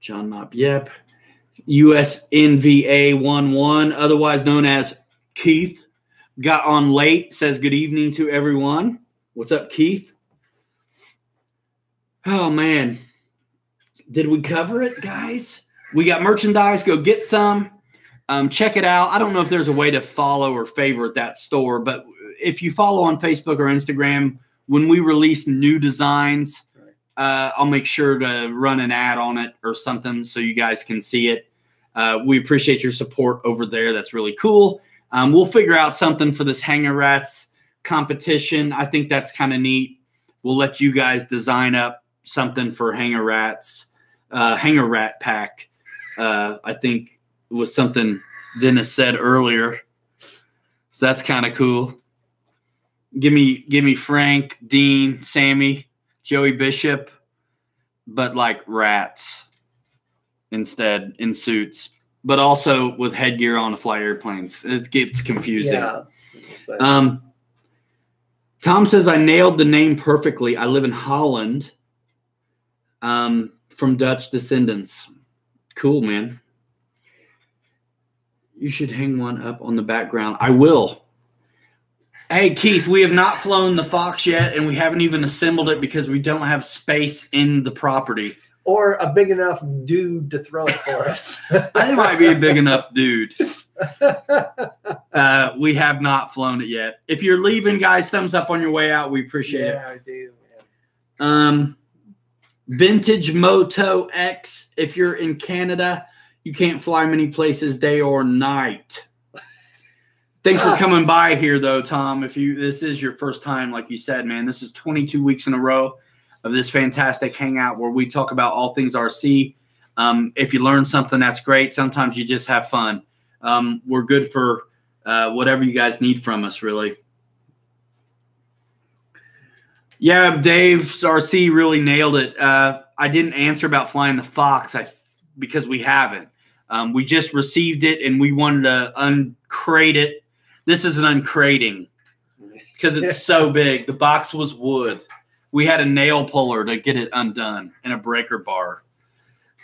John Mop, yep. USNVA11, otherwise known as Keith, got on late, says good evening to everyone. What's up, Keith? Oh, man. Did we cover it, guys? We got merchandise. Go get some. Check it out. I don't know if there's a way to follow or favorite that store, but if you follow on Facebook or Instagram, when we release new designs, I'll make sure to run an ad on it or something so you guys can see it. We appreciate your support over there. That's really cool. We'll figure out something for this Hanger Rats competition. I think that's kind of neat. We'll let you guys design up something for Hanger Rats, Hanger Rat Pack. I think it was something Dennis said earlier. So that's kind of cool. Give me Frank, Dean, Sammy, Joey Bishop, but like rats instead in suits, but also with headgear on to fly airplanes. It gets confusing. Yeah. Tom says, I nailed the name perfectly. I live in Holland, from Dutch descendants. Cool, man. You should hang one up on the background. I will. Hey, Keith, we have not flown the Fox yet, and we haven't even assembled it because we don't have space in the property. Or a big enough dude to throw it for us. I might be a big enough dude. We have not flown it yet. If you're leaving, guys, thumbs up on your way out. We appreciate it. Yeah, I do, man. Vintage Moto X. If you're in Canada, you can't fly many places day or night. Thanks for coming by here, though, Tom. This is your first time, like you said, man, this is 22 weeks in a row of this fantastic hangout where we talk about all things RC. If you learn something, that's great. Sometimes you just have fun. We're good for whatever you guys need from us, really. Yeah, Dave's RC really nailed it. I didn't answer about flying the Fox because we haven't. We just received it, and we wanted to uncrate it. This is an uncrating because it's so big. The box was wood. We had a nail puller to get it undone and a breaker bar.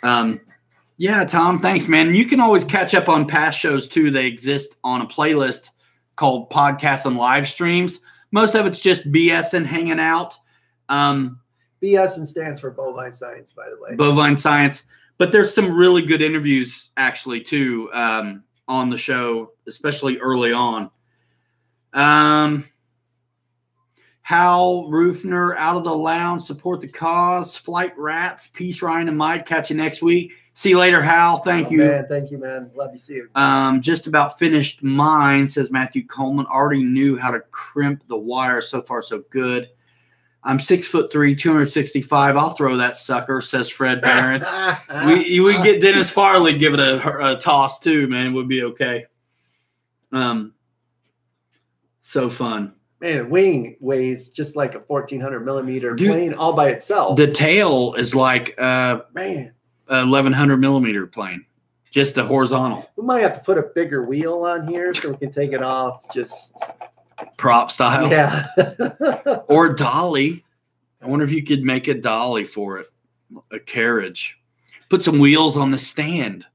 Yeah, Tom, thanks, man. You can always catch up on past shows, too. They exist on a playlist called Podcasts and Live Streams. Most of it's just BS and hanging out. BS stands for Bovine Science, by the way. Bovine Science. But there's some really good interviews, actually, too, on the show, especially early on. Hal Roofner, out of the lounge, support the cause. Flight Rats, peace, Ryan and Mike. Catch you next week. See you later, Hal. Thank you. Man, thank you, man. Love to see you. Just about finished mine, says Matthew Coleman. Already knew how to crimp the wire. So far, so good. I'm 6'3", 265. I'll throw that sucker, says Fred Barron. we get Dennis Farley, give it a toss too, man. Would be okay. So fun. Man, wing weighs just like a 1,400 millimeter plane all by itself. The tail is like man, 1,100 millimeter plane, just the horizontal. We might have to put a bigger wheel on here so we can take it off just prop style. Yeah. Or dolly. I wonder if you could make a dolly for it, a carriage. Put some wheels on the stand.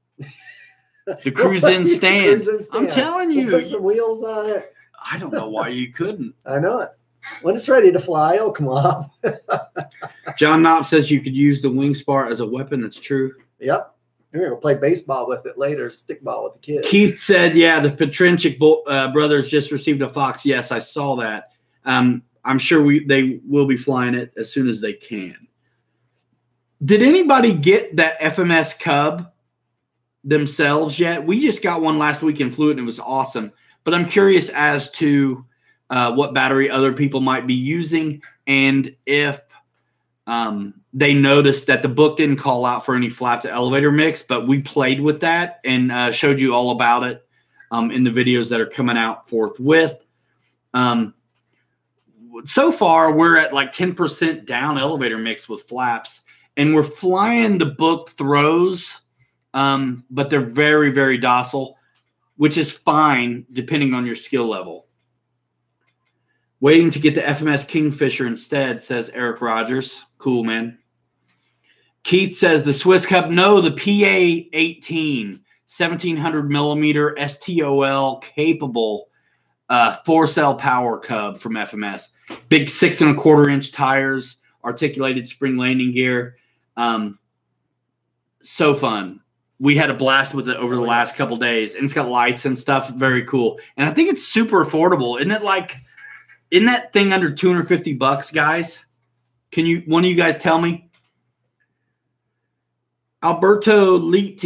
The cruise-in stand. I'm telling you. Put some wheels on it. I don't know why you couldn't. I know it. When it's ready to fly, it'll come off. John Knopp says you could use the wing spar as a weapon. That's true. Yep. We're going to play baseball with it later, stickball with the kids. Keith said, yeah, the Petrinchik brothers just received a Fox. Yes, I saw that. I'm sure they will be flying it as soon as they can. Did anybody get that FMS Cub themselves yet? We just got one last week and flew it, and it was awesome. But I'm curious as to what battery other people might be using, and if they noticed that the book didn't call out for any flap to elevator mix, but we played with that and showed you all about it in the videos that are coming out forthwith. So far, we're at like 10% down elevator mix with flaps, and we're flying the book throws, but they're very, very docile, which is fine depending on your skill level. Waiting to get the FMS Kingfisher instead, says Eric Rogers. Cool, man. Keith says the Swiss Cup. No, the PA-18, 1,700 millimeter STOL capable 4-cell power Cub from FMS. Big 6 1/4 inch tires, articulated spring landing gear. So fun. We had a blast with it over the last couple days, and it's got lights and stuff. Very cool. And I think it's super affordable. Isn't that thing under $250, guys? Can one of you guys tell me? Alberto late,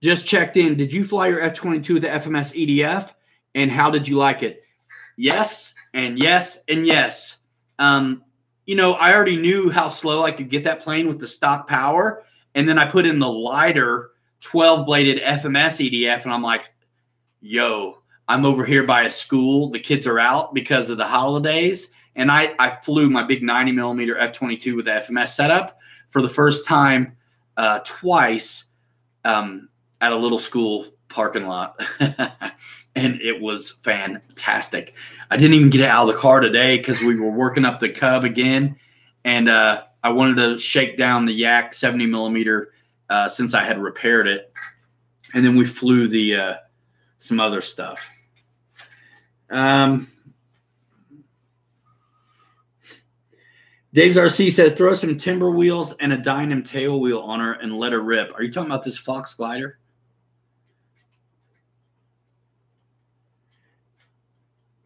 just checked in. Did you fly your F-22 with the FMS EDF, and how did you like it? Yes, and yes, and yes. You know, I already knew how slow I could get that plane with the stock power, and then I put in the lighter 12-bladed FMS EDF, and I'm like, yo, I'm over here by a school. The kids are out because of the holidays, And I flew my big 90 millimeter F-22 with the FMS setup for the first time twice at a little school parking lot. And it was fantastic. I didn't even get it out of the car today because we were working up the Cub again. And I wanted to shake down the Yak 70 millimeter since I had repaired it. And then we flew the some other stuff. Dave's RC says, throw some timber wheels and a Dynam tail wheel on her and let her rip. Are you talking about this Fox glider?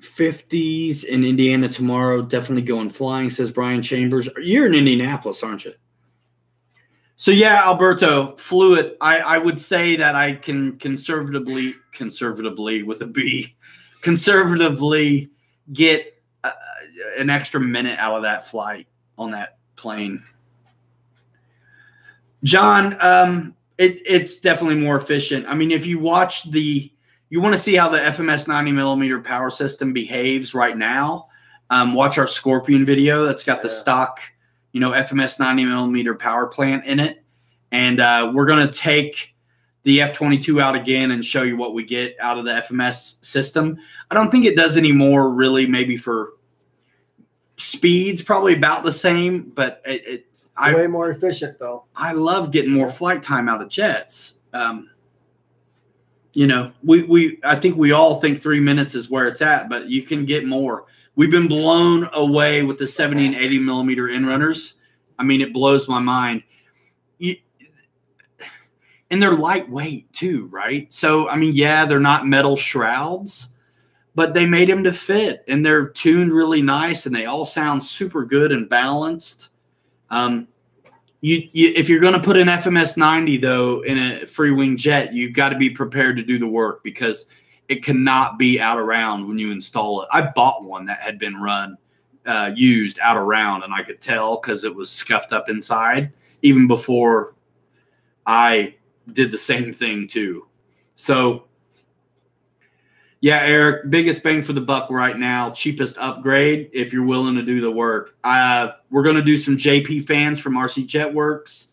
'50s in Indiana tomorrow. Definitely going flying, says Brian Chambers. You're in Indianapolis, aren't you? So, yeah, Alberto, flew it. I would say that I can conservatively with a B, conservatively get an extra minute out of that flight on that plane. John, it's definitely more efficient. I mean, if you watch you want to see how the FMS 90 millimeter power system behaves right now, watch our Scorpion video. That's got the stock, FMS 90 millimeter power plant in it. And we're going to take the F-22 out again and show you what we get out of the FMS system. I don't think it does any more really, maybe for speeds, probably about the same, but it's way more efficient though. I love getting more flight time out of jets. I think we all think 3 minutes is where it's at, but you can get more. We've been blown away with the 70 and 80 millimeter inrunners. I mean, it blows my mind. And they're lightweight too, right? So, I mean, yeah, they're not metal shrouds, but they made them to fit, and they're tuned really nice, and they all sound super good and balanced. If you're going to put an FMS 90, though, in a free-wing jet, you've got to be prepared to do the work because it cannot be out around when you install it. I bought one that had been used out around, and I could tell because it was scuffed up inside even before I did the same thing too. So, yeah, Eric, biggest bang for the buck right now, cheapest upgrade if you're willing to do the work. We're going to do some JP fans from RC Jetworks.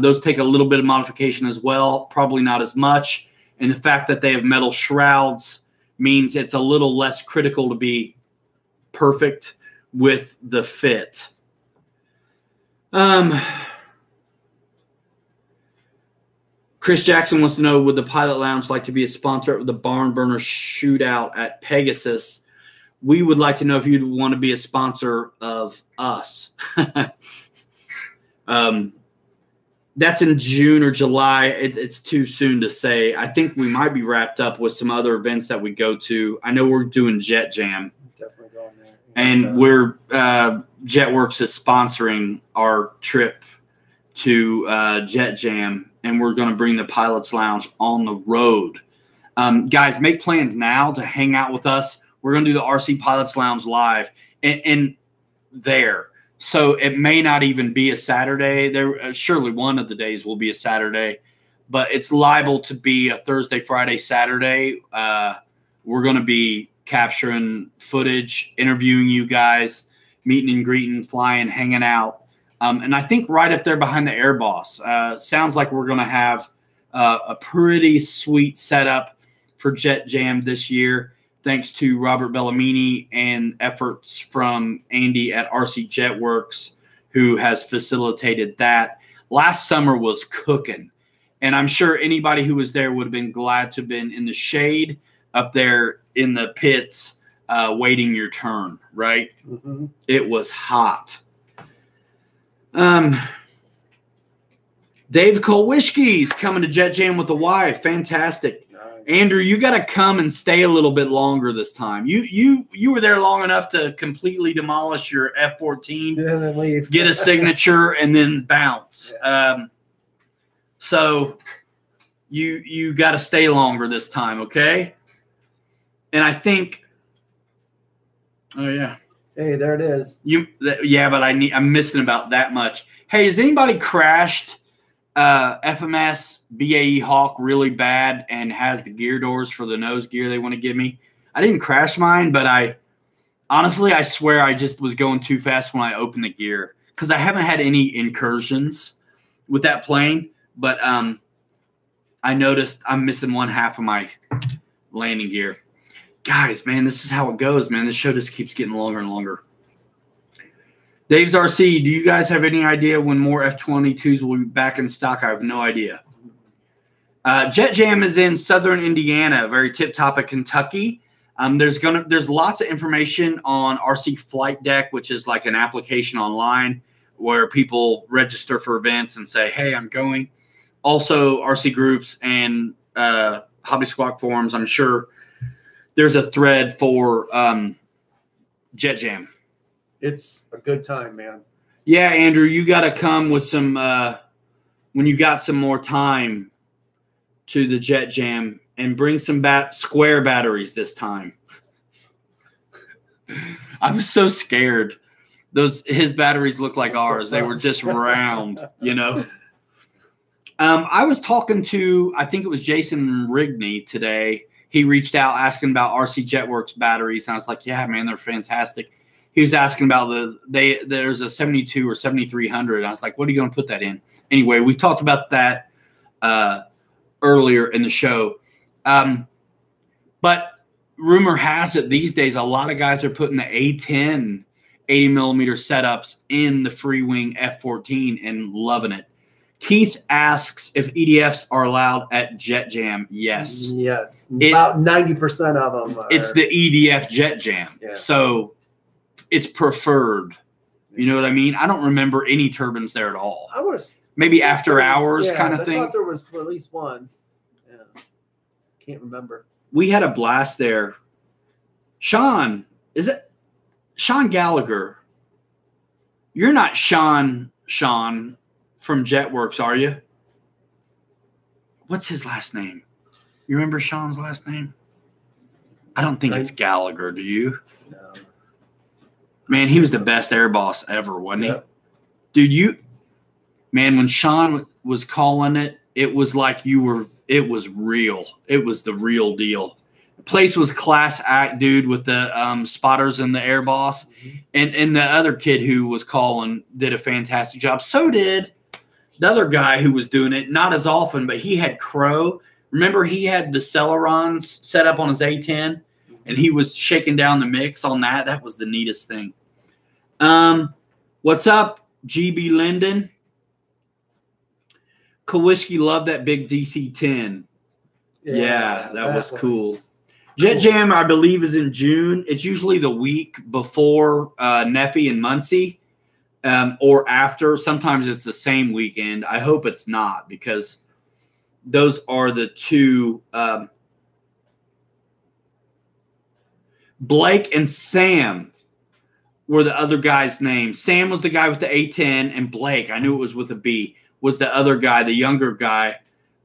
Those take a little bit of modification as well, probably not as much. And the fact that they have metal shrouds means it's a little less critical to be perfect with the fit. Chris Jackson wants to know, would the Pilot Lounge like to be a sponsor of the Barn Burner Shootout at Pegasus? We would like to know if you'd want to be a sponsor of us. That's in June or July. It's too soon to say. I think we might be wrapped up with some other events that we go to. I know we're doing Jet Jam. Definitely going there. And we're Jetworks is sponsoring our trip to Jet Jam. And we're going to bring the Pilots Lounge on the road. Guys, make plans now to hang out with us. We're going to do the RC Pilots Lounge live and there. So it may not even be a Saturday. Surely one of the days will be a Saturday, but it's liable to be a Thursday, Friday, Saturday. We're going to be capturing footage, interviewing you guys, meeting and greeting, flying, hanging out. And I think right up there behind the Air Boss, sounds like we're going to have a pretty sweet setup for Jet Jam this year, thanks to Robert Bellamini and efforts from Andy at RC Jetworks, who has facilitated that. Last summer was cooking, and I'm sure anybody who was there would have been glad to have been in the shade up there in the pits waiting your turn, right? Mm-hmm. It was hot. Dave Kolwischke's coming to Jet Jam with the wife. Fantastic. Nice. Andrew, you got to come and stay a little bit longer this time. You were there long enough to completely demolish your F-14, and then leave. Get a signature, and then bounce. Yeah. So you got to stay longer this time, okay? And I think, oh yeah. Hey, there it is. Yeah, but I'm missing about that much. Hey, has anybody crashed FMS BAE Hawk really bad and has the gear doors for the nose gear they want to give me? I didn't crash mine, but I Honestly, I swear I just was going too fast when I opened the gear because I haven't had any incursions with that plane. But I noticed I'm missing one half of my landing gear. Guys, man, this is how it goes, man. This show just keeps getting longer and longer. Dave's RC, do you guys have any idea when more F-22s will be back in stock? I have no idea. Jet Jam is in southern Indiana, very tip-top of Kentucky. There's lots of information on RC Flight Deck, which is like an application online where people register for events and say, hey, I'm going. Also, RC groups and Hobby Squawk forums. I'm sure there's a thread for Jet Jam. It's a good time, man. Yeah, Andrew, you got to come with some when you got some more time to the Jet Jam and bring some square batteries this time. I was so scared. His batteries look like ours. They were just round, you know. I was talking to, I think it was Jason Rigney today. He reached out asking about RC Jetworks batteries, and I was like, yeah, man, they're fantastic. He was asking about there's a 72 or 7300. I was like, what are you going to put that in? Anyway, we talked about that earlier in the show. But rumor has it these days, a lot of guys are putting the A10 80 millimeter setups in the free wing F-14 and loving it. Keith asks if EDFs are allowed at Jet Jam. Yes. Yes. About 90% of them. It's the EDF Jet Jam. Yeah. So it's preferred. You know what I mean? I don't remember any turbines there at all. Maybe after hours kind of thing. I thought there was at least one. Yeah. Can't remember. We had a blast there. Sean, is it Sean Gallagher? You're not Sean from Jetworks, are you? What's his last name? You remember Sean's last name? I don't think it's Gallagher, do you? No. Man, he was the best air boss ever, wasn't he? Dude, man, when Sean was calling it, it was like it was real. It was the real deal. The place was class act, dude, with the spotters and the air boss. Mm-hmm. And the other kid who was calling did a fantastic job. So did the other guy who was doing it, not as often, but he had Crow. Remember, he had the Celerons set up on his A10, and he was shaking down the mix on that. That was the neatest thing. What's up, GB Linden? Kowalski loved that big DC-10. Yeah, that was cool. Jet Jam, I believe, is in June. It's usually the week before Neffy and Muncie. Or after. Sometimes it's the same weekend. I hope it's not, because those are the two. Blake and Sam were the other guy's names. Sam was the guy with the A10, and Blake, I knew it was with a B, was the other guy, the younger guy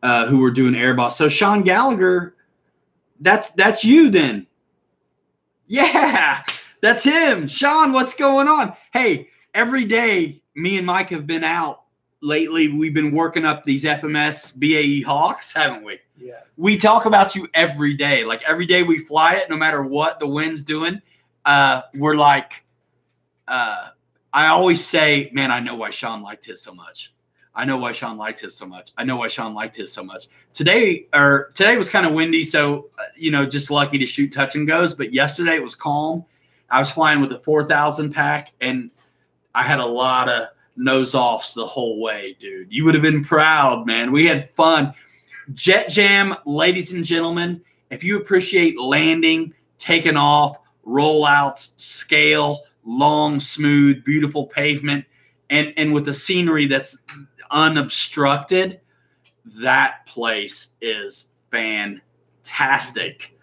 who were doing air boss. So Sean Gallagher, that's you then. Yeah, that's him. Sean, what's going on? Hey, every day, me and Mike have been out lately. We've been working up these FMS BAE Hawks, haven't we? Yes. We talk about you every day. Like every day we fly it, no matter what the wind's doing. We're like, I always say, man, I know why Sean liked his so much. I know why Sean liked his so much. I know why Sean liked his so much. Today was kind of windy, so just lucky to shoot touch and goes. But yesterday it was calm. I was flying with a 4,000 pack, and I had a lot of nose offs the whole way, dude. You would have been proud, man. We had fun. Jet Jam, ladies and gentlemen, if you appreciate landing, taking off, rollouts, scale, long, smooth, beautiful pavement, and with the scenery that's unobstructed, that place is fantastic.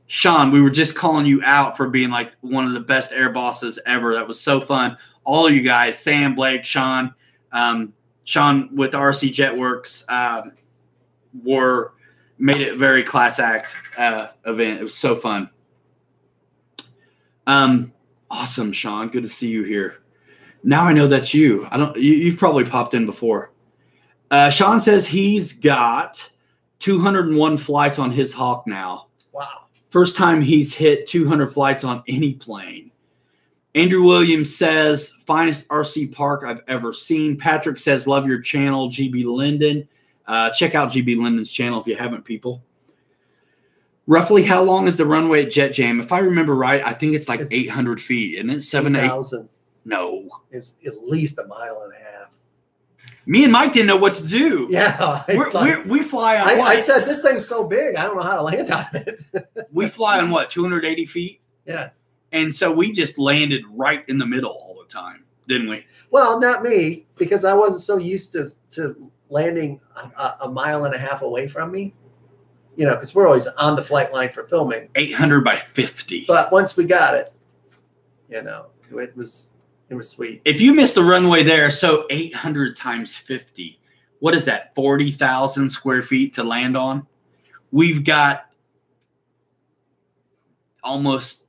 Sean, we were just calling you out for being like one of the best air bosses ever. That was so fun. All of you guys, Sam, Blake, Sean with RC Jetworks made it a very class act event. It was so fun. Awesome, Sean. Good to see you here. Now I know that's you. You've probably popped in before. Sean says he's got 201 flights on his Hawk now. Wow. First time he's hit 200 flights on any plane. Andrew Williams says, finest RC park I've ever seen. Patrick says, love your channel, GB Linden. Check out GB Linden's channel if you haven't, people. Roughly how long is the runway at Jet Jam? If I remember right, I think it's like 800 feet. Isn't it? 7,000. No. It's at least a mile and a half. Me and Mike didn't know what to do. Yeah. We fly on what? I said, this thing's so big, I don't know how to land on it. We fly on what, 280 feet? Yeah. And so we just landed right in the middle all the time, didn't we? Well, not me, because I wasn't so used to landing a mile and a half away from me. You know, because we're always on the flight line for filming. 800 by 50. But once we got it, you know, it was sweet. If you missed the runway there, so 800 times 50, what is that? 40,000 square feet to land on. We've got almost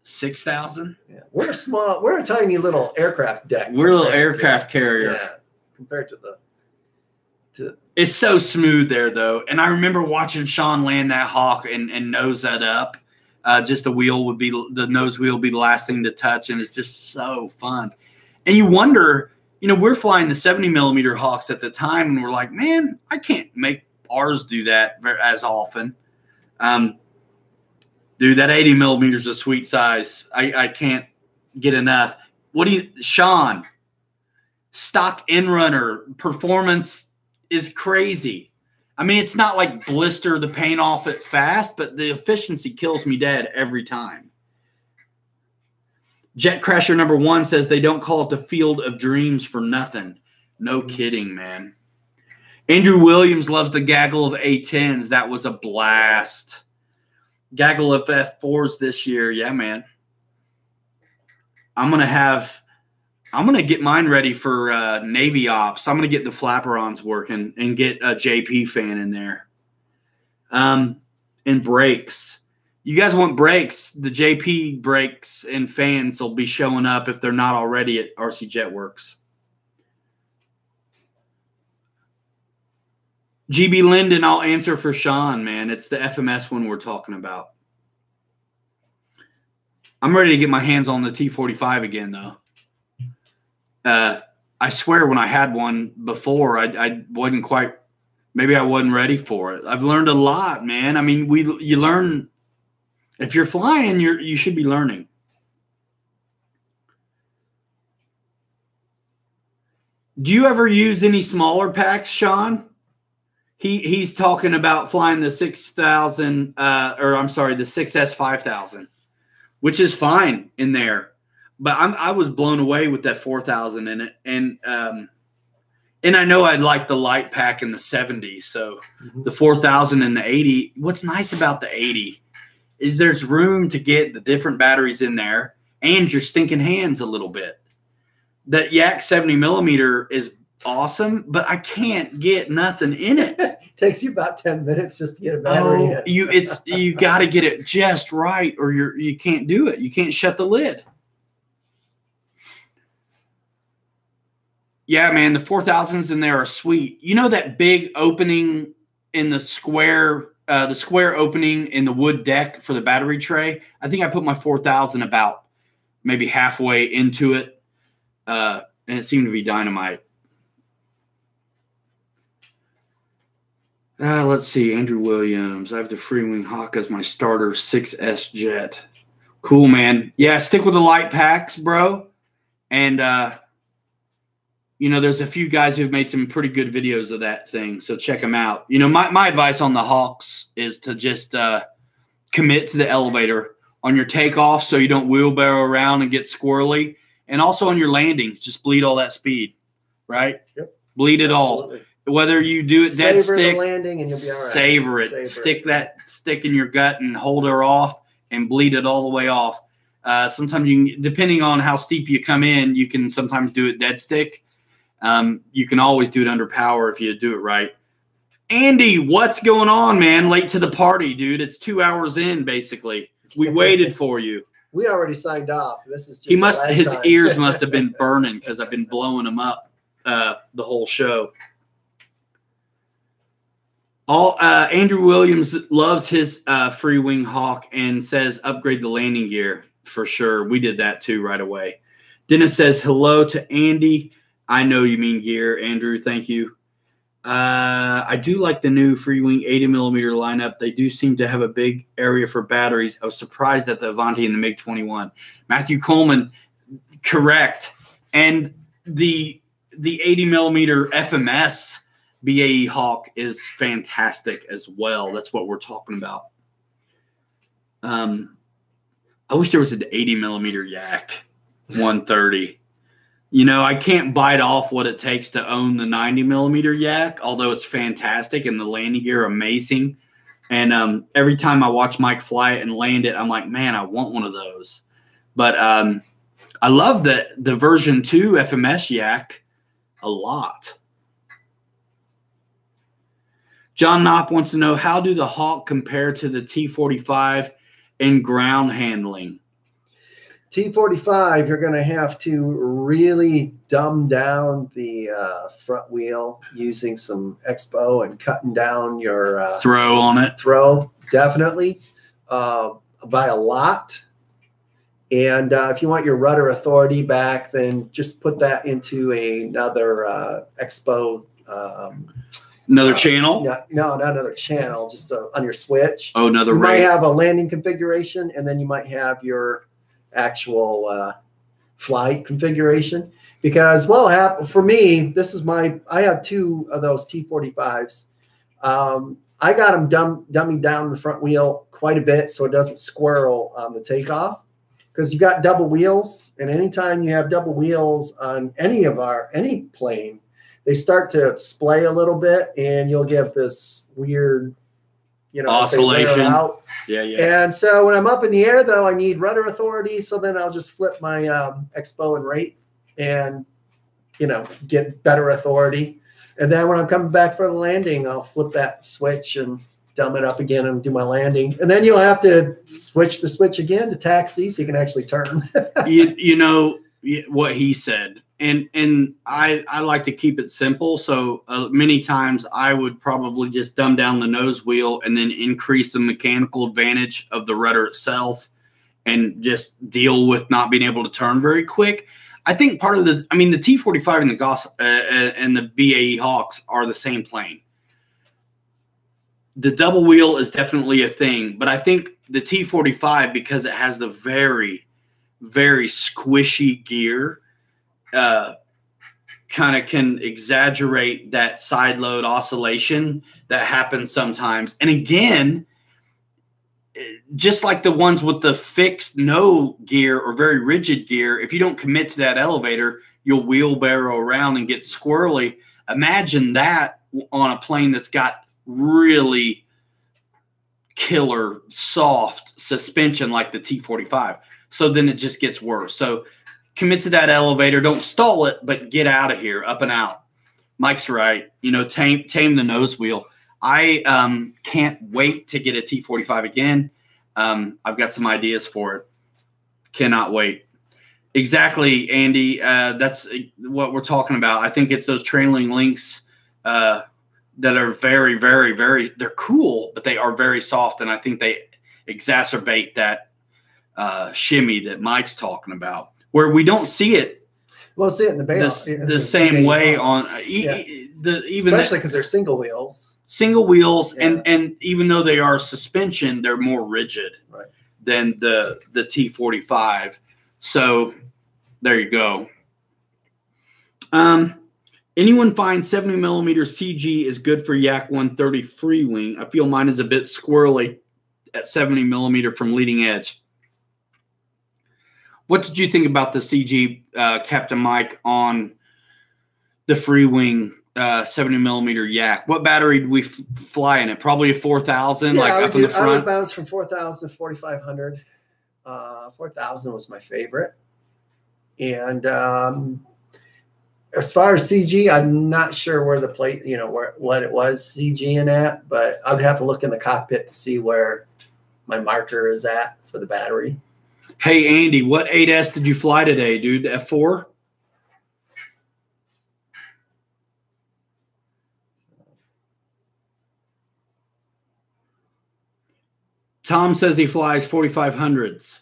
6,000. Yeah, we're small. We're a tiny little aircraft deck. We're a little aircraft carrier. Yeah, compared to the. It's so smooth there, though. And I remember watching Sean land that Hawk and nose that up. Just the nose wheel would be the last thing to touch, and it's just so fun. And you wonder, you know, we're flying the 70 millimeter Hawks at the time, and we're like, man, I can't make ours do that as often. Dude, that 80 millimeter is a sweet size. I can't get enough. Sean, stock in runner performance is crazy. I mean, it's not like blister the paint off it fast, but the efficiency kills me dead every time. Jet Crasher number 1 says they don't call it the Field of Dreams for nothing. No kidding, man. Andrew Williams loves the gaggle of A10s. That was a blast. Gaggle of F4s this year. Yeah, man. I'm going to get mine ready for Navy Ops. I'm going to get the flaperons working and get a JP fan in there. And brakes. You guys want brakes? The JP brakes and fans will be showing up if they're not already at RC Jetworks. GB Linden, I'll answer for Sean, man. It's the FMS one we're talking about. I'm ready to get my hands on the T45 again, though. I swear when I had one before, I wasn't quite – maybe I wasn't ready for it. I've learned a lot, man. I mean, you learn – if you're flying, you should be learning. Do you ever use any smaller packs, Sean? He's talking about flying the 6,000 the 6S 5000, which is fine in there. But I was blown away with that 4,000 in it, and I know I like the light pack in the 70s. So the 4,000 and the 80. What's nice about the 80 is there's room to get the different batteries in there, and your stinking hands a little bit. That Yak 70 millimeter is awesome, but I can't get nothing in it. Takes you about 10 minutes just to get a battery in. You got to get it just right, or you can't do it. You can't shut the lid. Yeah, man, the 4,000s in there are sweet. You know that big opening in the square opening in the wood deck for the battery tray? I think I put my 4,000 about maybe halfway into it, and it seemed to be dynamite. Let's see, Andrew Williams. I have the Freewing Hawk as my starter 6S jet. Cool, man. Yeah, stick with the light packs, bro. And, you know, there's a few guys who've made some pretty good videos of that thing, so check them out. You know, my advice on the Hawks is to just commit to the elevator on your takeoff so you don't wheelbarrow around and get squirrely. And also on your landings, just bleed all that speed, right? Yep. Bleed it Absolutely. all. Whether you do it dead stick, the landing and you'll be all right. Savor it. Stick that stick in your gut and hold her off and bleed it all the way off. Sometimes you can, depending on how steep you come in, you can sometimes do it dead stick. You can always do it under power if you do it right. Andy, what's going on, man? Late to the party, dude. It's 2 hours in, basically. We waited for you. We already signed off. This is just his ears must have been burning because I've been blowing them up the whole show. Andrew Williams loves his free wing Hawk and says upgrade the landing gear for sure. We did that too right away. Dennis says hello to Andy. I know you mean gear, Andrew. Thank you. I do like the new free wing 80 millimeter lineup. They do seem to have a big area for batteries. I was surprised at the Avanti and the MiG-21. Matthew Coleman, correct. And the 80 millimeter FMS BAE Hawk is fantastic as well. That's what we're talking about. I wish there was an 80 millimeter Yak 130. You know, I can't bite off what it takes to own the 90 millimeter Yak, although it's fantastic and the landing gear amazing. And every time I watch Mike fly it and land it, I'm like, man, I want one of those. But I love the version 2 FMS Yak a lot. John Knopp wants to know, how do the Hawk compare to the T-45 in ground handling? T-45, you're going to have to really dumb down the front wheel using some expo and cutting down your throw on it. Throw, definitely, by a lot. And if you want your rudder authority back, then just put that into another expo. Another channel? No, not another channel, just on your switch. Oh, another You rate. might have a landing configuration, and then you might have your actual flight configuration. Because what will happen for me, I have 2 of those T-45s. I got them dumbing down the front wheel quite a bit so it doesn't squirrel on the takeoff. Because you got double wheels, and anytime you have double wheels on any plane, they start to splay a little bit, and you'll get this weird, oscillation. Out. Yeah, yeah. And so when I'm up in the air, though, I need rudder authority. So then I'll just flip my expo and rate, and get better authority. And then when I'm coming back for the landing, I'll flip that switch and dumb it up again and do my landing. And then you'll have to switch the switch again to taxi so you can actually turn. you know what he said. And I like to keep it simple. So many times I would probably just dumb down the nose wheel and then increase the mechanical advantage of the rudder itself and just deal with not being able to turn very quick. I think part of the T-45 and the Goss and the BAE Hawks are the same plane. The double wheel is definitely a thing, but I think the T-45, because it has the very, very squishy gear, kind of can exaggerate that side load oscillation that happens sometimes. And again, just like the ones with the fixed no gear or very rigid gear, if you don't commit to that elevator, you'll wheelbarrow around and get squirrely. Imagine that on a plane that's got really killer soft suspension like the T-45. So then it just gets worse. So commit to that elevator. Don't stall it, but get out of here, up and out. Mike's right. Tame the nose wheel. I can't wait to get a T-45 again. I've got some ideas for it. Cannot wait. Exactly, Andy. That's what we're talking about. I think it's those trailing links that are very, very, very, they're cool, but they are very soft. And I think they exacerbate that shimmy that Mike's talking about, where we don't see it. Well, see it in the same way on especially because they're single wheels. Yeah. And even though they are suspension, they're more rigid than the T-45. So there you go. Anyone find 70 millimeter CG is good for Yak 130 free wing? I feel mine is a bit squirrely at 70 millimeter from leading edge. What did you think about the CG, Captain Mike, on the free wing 70 millimeter Yak? What battery did we fly in it? Probably a 4000, up in the front. I would bounce from 4000 to 4500. 4000 was my favorite. And as far as CG, I'm not sure where the plate, what it was CG in at, but I would have to look in the cockpit to see where my marker is at for the battery. Hey, Andy, what 8S did you fly today, dude? F4? Tom says he flies 4500s.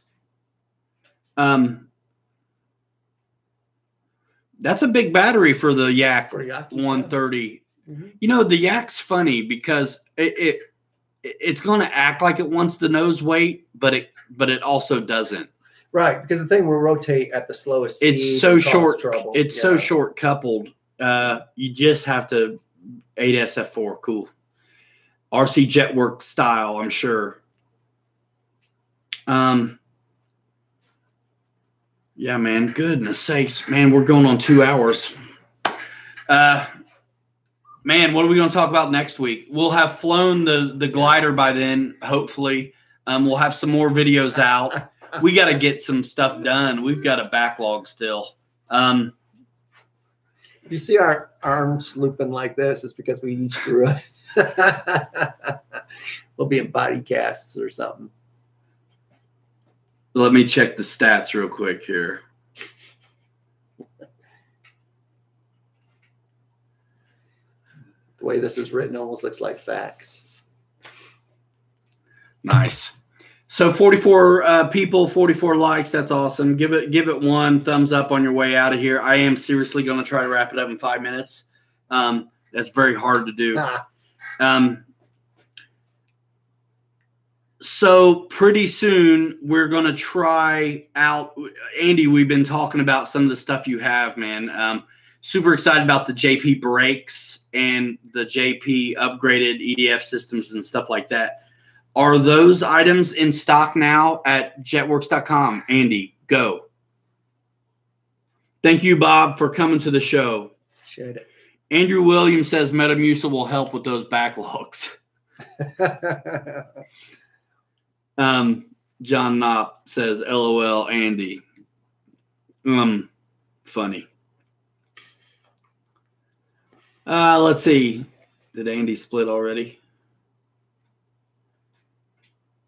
That's a big battery for the Yak 130. Mm-hmm. You know, the Yak's funny because it's going to act like it wants the nose weight, but it also doesn't. Right, because the thing will rotate at the slowest speed. It's so short. Trouble. It's so short coupled. You just have to 8SF4. Cool. RC Jetwork style, I'm sure. Yeah, man. Goodness sakes, man. We're going on 2 hours. Man, what are we going to talk about next week? We'll have flown the glider by then, hopefully. We'll have some more videos out. We got to get some stuff done. We've got a backlog still. If you see our arms looping like this, it's because we each screw it. We'll be in body casts or something. Let me check the stats real quick here. The way this is written almost looks like facts. Nice. So 44 people, 44 likes. That's awesome. Give it one thumbs up on your way out of here. I am seriously going to try to wrap it up in 5 minutes. That's very hard to do. So pretty soon we're going to try out, Andy, we've been talking about some of the stuff you have, man. Super excited about the JP brakes and the JP upgraded EDF systems and stuff like that. Are those items in stock now at jetworks.com? Andy, go. Thank you, Bob, for coming to the show. Appreciate it. Andrew Williams says Metamucil will help with those backlogs. John Knopp says, LOL, Andy. Funny. Let's see. Did Andy split already?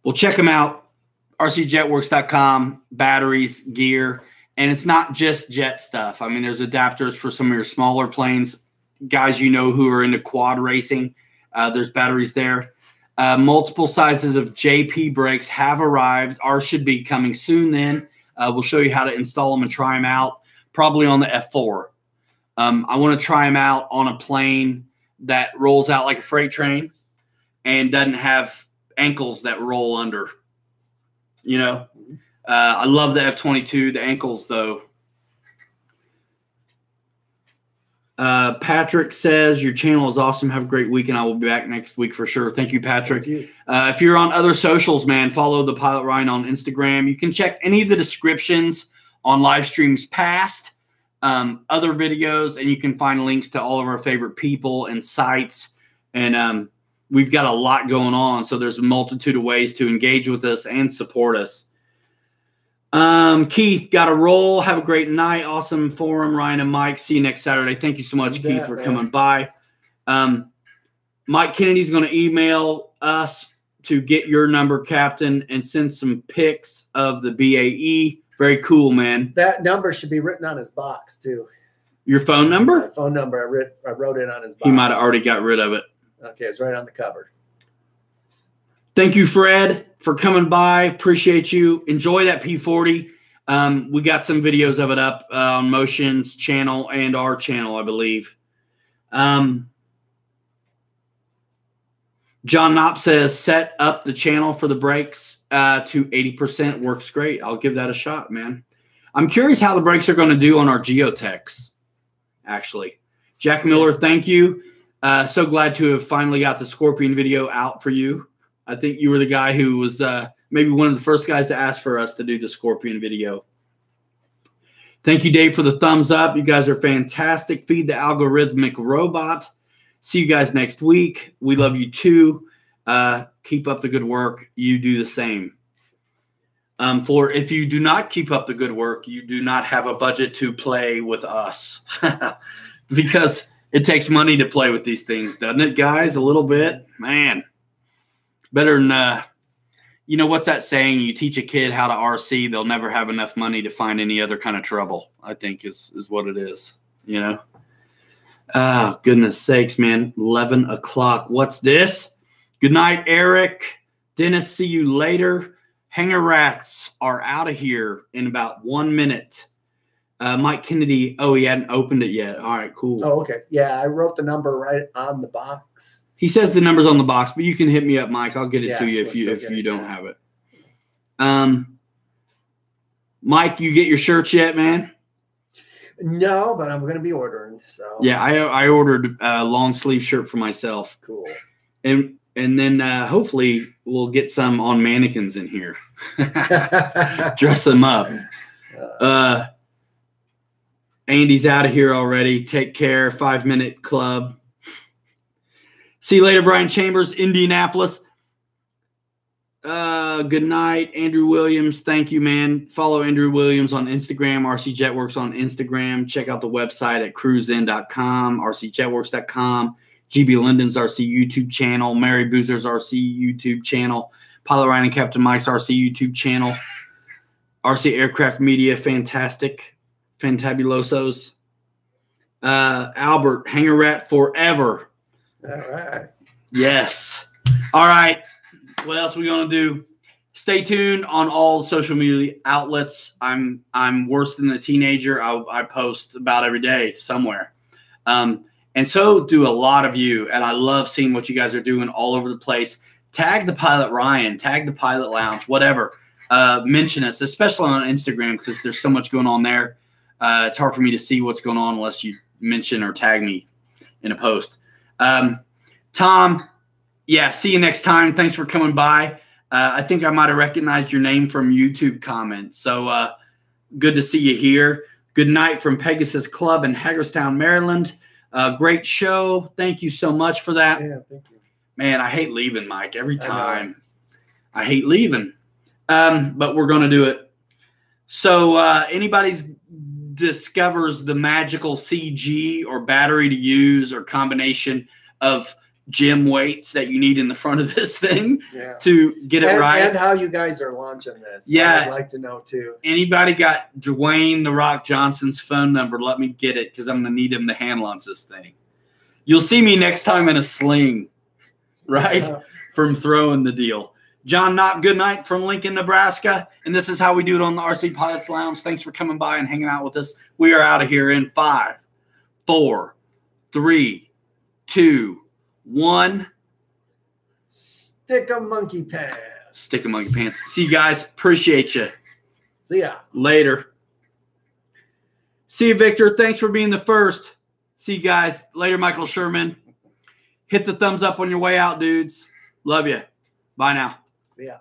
Well, check them out. rcjetworks.com, batteries, gear. And it's not just jet stuff. I mean, there's adapters for some of your smaller planes. Guys you know who are into quad racing. There's batteries there. Multiple sizes of JP brakes have arrived. Ours should be coming soon then. We'll show you how to install them and try them out, probably on the F4. I want to try them out on a plane that rolls out like a freight train and doesn't have ankles that roll under. You know, I love the F-22. The ankles, though. Patrick says, your channel is awesome. Have a great week, and I will be back next week for sure. Thank you, Patrick. Thank you. If you're on other socials, man, follow the Pilot Ryan on Instagram. You can check any of the descriptions on live streams past, other videos, and you can find links to all of our favorite people and sites. And we've got a lot going on, so there's a multitude of ways to engage with us and support us. Keith, got a roll. Have a great night. Awesome forum, Ryan and Mike. See you next Saturday. Thank you so much, Keith, for coming by. Mike Kennedy's going to email us to get your number, Captain, and send some pics of the BAE. Very cool, man. That number should be written on his box, too. Your phone number? My phone number. I wrote it on his box. He might have already got rid of it. Okay, it's right on the cover. Thank you, Fred, for coming by. Appreciate you. Enjoy that P40. We got some videos of it up on Motion's channel and our channel, I believe. John Knopp says, set up the channel for the brakes to 80%. Works great. I'll give that a shot, man. I'm curious how the brakes are going to do on our Geotechs, actually. Jack Miller, thank you. So glad to have finally got the Scorpion video out for you. I think you were the guy who was maybe one of the first guys to ask for us to do the Scorpion video. Thank you, Dave, for the thumbs up. You guys are fantastic. Feed the algorithmic robot. See you guys next week. We love you too. Keep up the good work. You do the same. For if you do not keep up the good work, you do not have a budget to play with us. Because it takes money to play with these things, doesn't it, guys? A little bit? Man. Better than, you know, what's that saying? You teach a kid how to RC, they'll never have enough money to find any other kind of trouble, I think is what it is, you know? Oh, goodness sakes, man. 11 o'clock. What's this? Good night, Eric. Dennis, see you later. Hanger Rats are out of here in about 1 minute. Mike Kennedy, oh, he hadn't opened it yet. All right, cool. Oh, okay. Yeah, I wrote the number right on the box. He says the number's on the box, but you can hit me up, Mike. I'll get it to you if you don't have it. Mike, you get your shirts yet, man? No, but I'm going to be ordering. So yeah, I ordered a long sleeve shirt for myself. Cool. And then hopefully we'll get some on mannequins in here. Dress them up. Andy's out of here already. Take care. 5-minute club. See you later, Brian Chambers, Indianapolis. Good night, Andrew Williams. Thank you, man. Follow Andrew Williams on Instagram, RC Jetworks on Instagram. Check out the website at cruisein.com, rcjetworks.com, GB Linden's RC YouTube channel, Mary Boozer's RC YouTube channel, Pilot Ryan and Captain Mike's RC YouTube channel, RC Aircraft Media, fantastic. Fantabulosos. Albert, Hanger Rat forever. All right. Yes. All right. What else are we going to do? Stay tuned on all social media outlets. I'm worse than a teenager. I post about every day somewhere. And so do a lot of you. And I love seeing what you guys are doing all over the place. Tag the Pilot Ryan. Tag the Pilot Lounge. Whatever. Mention us, especially on Instagram, because there's so much going on there. It's hard for me to see what's going on unless you mention or tag me in a post. Tom, yeah, see you next time. Thanks for coming by. I think I might have recognized your name from YouTube comments. So good to see you here. Good night from Pegasus Club in Hagerstown, Maryland. Great show. Thank you so much for that. Yeah, thank you. Man, I hate leaving, Mike, every time. I hate leaving. But we're going to do it. So anybody's discovers the magical CG or battery to use or combination of gym weights that you need in the front of this thing to get it right. And how you guys are launching this. Yeah. I'd like to know too. Anybody got Dwayne The Rock Johnson's phone number? Let me get it because I'm going to need him to hand launch this thing. You'll see me next time in a sling, right? From throwing the deal. John Knott, good night from Lincoln, Nebraska. And this is how we do it on the RC Pilots Lounge. Thanks for coming by and hanging out with us. We are out of here in 5, 4, 3, 2, 1. Stick a monkey pants. Stick a monkey pants. See you guys. Appreciate you. See ya. Later. See you, Victor. Thanks for being the first. See you guys. Later, Michael Sherman. Hit the thumbs up on your way out, dudes. Love you. Bye now. See ya.